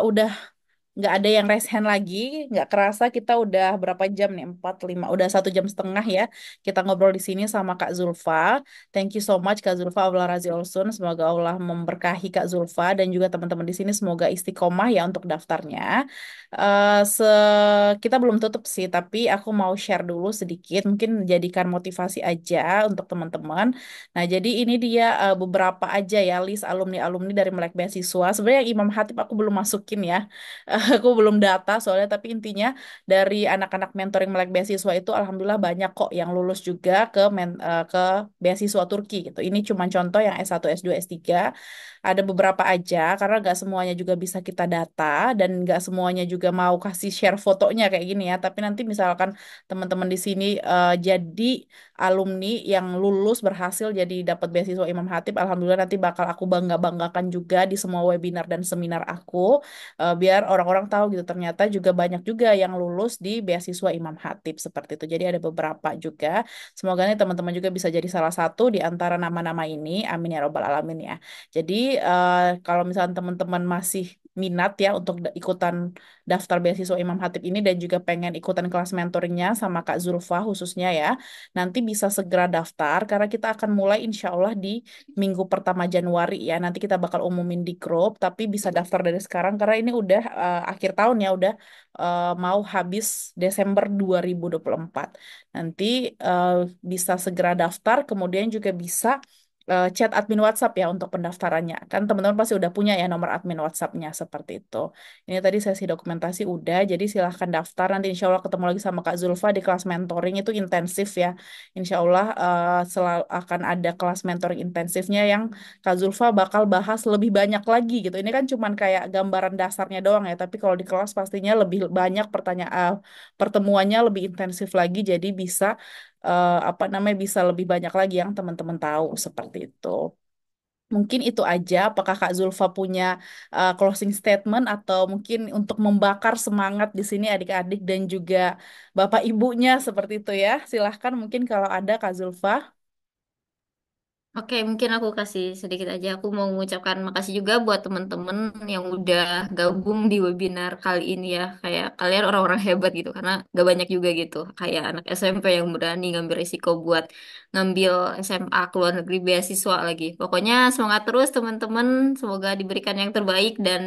udah nggak ada yang raise hand lagi, nggak kerasa kita udah berapa jam nih, 4, 5, udah 1 jam setengah ya, kita ngobrol di sini sama Kak Zulfa. Thank you so much Kak Zulfa, Allah Razi Olsun, semoga Allah memberkahi Kak Zulfa dan juga teman-teman di sini semoga istiqomah ya untuk daftarnya. Eh, se kita belum tutup sih, tapi aku mau share dulu sedikit, mungkin jadikan motivasi aja untuk teman-teman. Nah, jadi ini dia beberapa aja ya list alumni-alumni dari Melek Beasiswa. Sebenarnya yang Imam Hatip aku belum masukin ya. Aku belum data soalnya, tapi intinya dari anak-anak mentoring Melek Beasiswa itu alhamdulillah banyak kok yang lulus juga ke beasiswa Turki gitu. Ini cuma contoh yang S1, S2, S3. Ada beberapa aja karena nggak semuanya juga bisa kita data dan nggak semuanya juga mau kasih share fotonya kayak gini ya. Tapi nanti misalkan teman-teman di sini jadi alumni yang lulus berhasil jadi dapat beasiswa Imam Hatip, alhamdulillah nanti bakal aku banggakan juga di semua webinar dan seminar aku, biar orang-orang tahu gitu ternyata juga banyak juga yang lulus di beasiswa Imam Hatip seperti itu. Jadi ada beberapa juga. Semoga nih teman-teman juga bisa jadi salah satu di antara nama-nama ini. Amin ya robbal alamin ya. Jadi kalau misalnya teman-teman masih minat ya untuk ikutan daftar beasiswa Imam Hatip ini dan juga pengen ikutan kelas mentoringnya sama Kak Zulfa khususnya ya, nanti bisa segera daftar karena kita akan mulai insya Allah di minggu pertama Januari ya. Nanti kita bakal umumin di grup, tapi bisa daftar dari sekarang karena ini udah akhir tahun ya, udah mau habis Desember 2024. Nanti eh, bisa segera daftar, kemudian juga bisa chat admin WhatsApp ya untuk pendaftarannya. Kan teman-teman pasti udah punya ya nomor admin WhatsApp-nya seperti itu. Ini tadi sesi dokumentasi udah, jadi silahkan daftar. Nanti insya Allah ketemu lagi sama Kak Zulfa di kelas mentoring itu intensif ya. Insya Allah selalu akan ada kelas mentoring intensifnya yang Kak Zulfa bakal bahas lebih banyak lagi gitu. Ini kan cuman kayak gambaran dasarnya doang ya, tapi kalau di kelas pastinya lebih banyak pertanyaan, pertemuannya lebih intensif lagi, jadi bisa apa namanya bisa lebih banyak lagi yang teman-teman tahu seperti itu. Mungkin itu aja. Apakah Kak Zulfa punya closing statement atau mungkin untuk membakar semangat di sini adik-adik dan juga Bapak Ibunya seperti itu ya? Silahkan mungkin kalau ada Kak Zulfa. Oke, mungkin aku kasih sedikit aja. Aku mau mengucapkan makasih juga buat teman-teman yang udah gabung di webinar kali ini ya. Kayak kalian orang-orang hebat gitu, karena gak banyak juga gitu. Kayak anak SMP yang berani ngambil risiko buat ngambil SMA ke luar negeri beasiswa lagi. Pokoknya semangat terus teman-teman. Semoga diberikan yang terbaik dan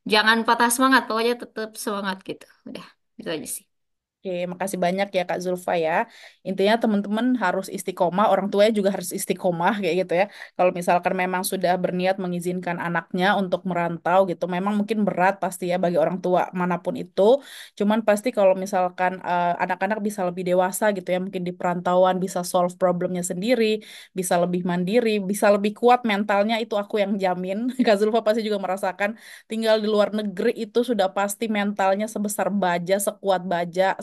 jangan patah semangat. Pokoknya tetap semangat gitu. Udah, itu aja sih. Oke, makasih banyak ya Kak Zulfa ya. Intinya teman-teman harus istiqomah, orang tuanya juga harus istiqomah kayak gitu ya. Kalau misalkan memang sudah berniat mengizinkan anaknya untuk merantau gitu, memang mungkin berat pasti ya bagi orang tua manapun itu. Cuman pasti kalau misalkan anak-anak bisa lebih dewasa gitu ya, mungkin di perantauan bisa solve problemnya sendiri, bisa lebih mandiri, bisa lebih kuat mentalnya itu aku yang jamin. Kak Zulfa pasti juga merasakan tinggal di luar negeri itu sudah pasti mentalnya sebesar baja, sekuat baja,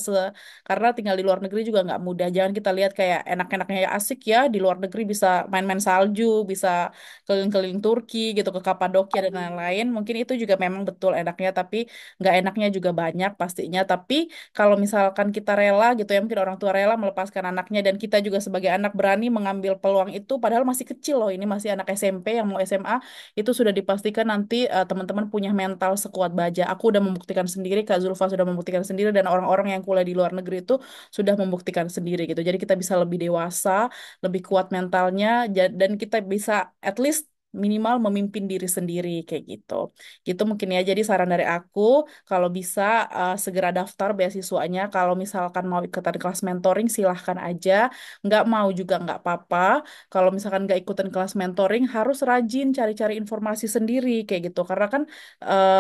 karena tinggal di luar negeri juga nggak mudah. Jangan kita lihat kayak enak-enaknya ya asik ya di luar negeri bisa main-main salju, bisa keliling-keliling Turki gitu ke Kapadokia dan lain-lain. Mungkin itu juga memang betul enaknya, tapi nggak enaknya juga banyak pastinya. Tapi kalau misalkan kita rela gitu ya, mungkin orang tua rela melepaskan anaknya dan kita juga sebagai anak berani mengambil peluang itu, padahal masih kecil loh, ini masih anak SMP yang mau SMA, itu sudah dipastikan nanti teman-teman punya mental sekuat baja. Aku udah membuktikan sendiri, Kak Zulfa sudah membuktikan sendiri, dan orang-orang yang kuliah di luar negeri itu sudah membuktikan sendiri gitu. Jadi kita bisa lebih dewasa, lebih kuat mentalnya, dan kita bisa at least minimal memimpin diri sendiri kayak gitu. Gitu mungkin ya. Jadi saran dari aku, kalau bisa segera daftar beasiswanya. Kalau misalkan mau ikutan kelas mentoring, silahkan aja. Nggak mau juga nggak apa-apa. Kalau misalkan nggak ikutan kelas mentoring, harus rajin cari-cari informasi sendiri kayak gitu. Karena kan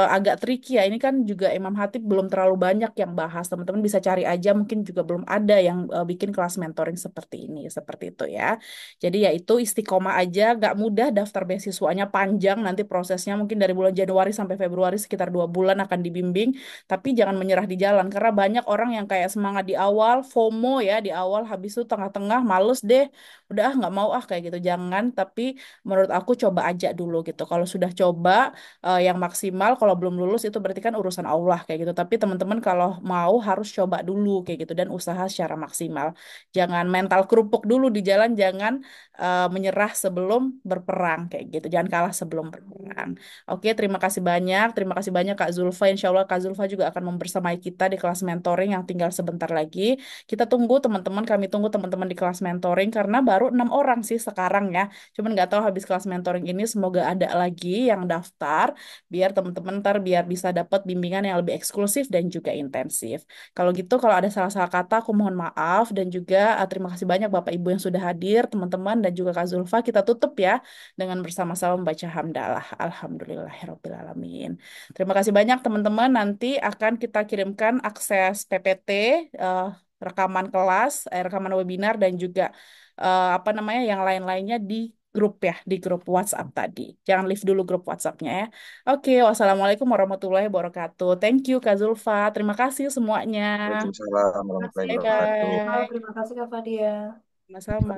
agak tricky ya. Ini kan juga Imam Hatib belum terlalu banyak yang bahas. Teman-teman bisa cari aja, mungkin juga belum ada yang bikin kelas mentoring seperti ini, seperti itu ya. Jadi ya itu istiqomah aja, nggak mudah daftar beasiswanya panjang. Nanti prosesnya mungkin dari bulan Januari sampai Februari sekitar 2 bulan akan dibimbing. Tapi jangan menyerah di jalan karena banyak orang yang kayak semangat di awal, FOMO ya di awal, habis itu tengah-tengah males deh, udah nggak mau ah kayak gitu. Jangan, tapi menurut aku coba aja dulu gitu. Kalau sudah coba yang maksimal, kalau belum lulus itu berarti kan urusan Allah kayak gitu. Tapi teman-teman kalau mau harus coba dulu kayak gitu dan usaha secara maksimal. Jangan mental kerupuk dulu di jalan, jangan menyerah sebelum berperang kayak gitu. Jangan kalah sebelum berperang. Oke, terima kasih banyak. Terima kasih banyak Kak Zulfa. Insya Allah Kak Zulfa juga akan membersamai kita di kelas mentoring yang tinggal sebentar lagi. Kita tunggu teman-teman, kami tunggu teman-teman di kelas mentoring karena baru 6 orang sih sekarang ya. Cuman nggak tahu habis kelas mentoring ini semoga ada lagi yang daftar biar teman-teman ntar biar bisa dapat bimbingan yang lebih eksklusif dan juga intensif. Kalau gitu, kalau ada salah-salah kata, aku mohon maaf dan juga terima kasih banyak Bapak Ibu yang sudah hadir, teman-teman dan juga Kak Zulfa. Kita tutup ya dengan bersama-sama membaca hamdalah. Alhamdulillahirobbilalamin. Terima kasih banyak teman-teman. Nanti akan kita kirimkan akses PPT, eh, rekaman kelas, rekaman webinar dan juga apa namanya yang lain-lainnya di grup ya, di grup WhatsApp tadi. Jangan leave dulu grup WhatsApp-nya ya. Oke, wassalamualaikum warahmatullahi wabarakatuh. Thank you Kak Zulfa. Terima kasih semuanya. Waalaikumsalam Terima kasih. warahmatullahi wabarakatuh. Bye-bye. Terima kasih Kak Fadia. Sama-sama.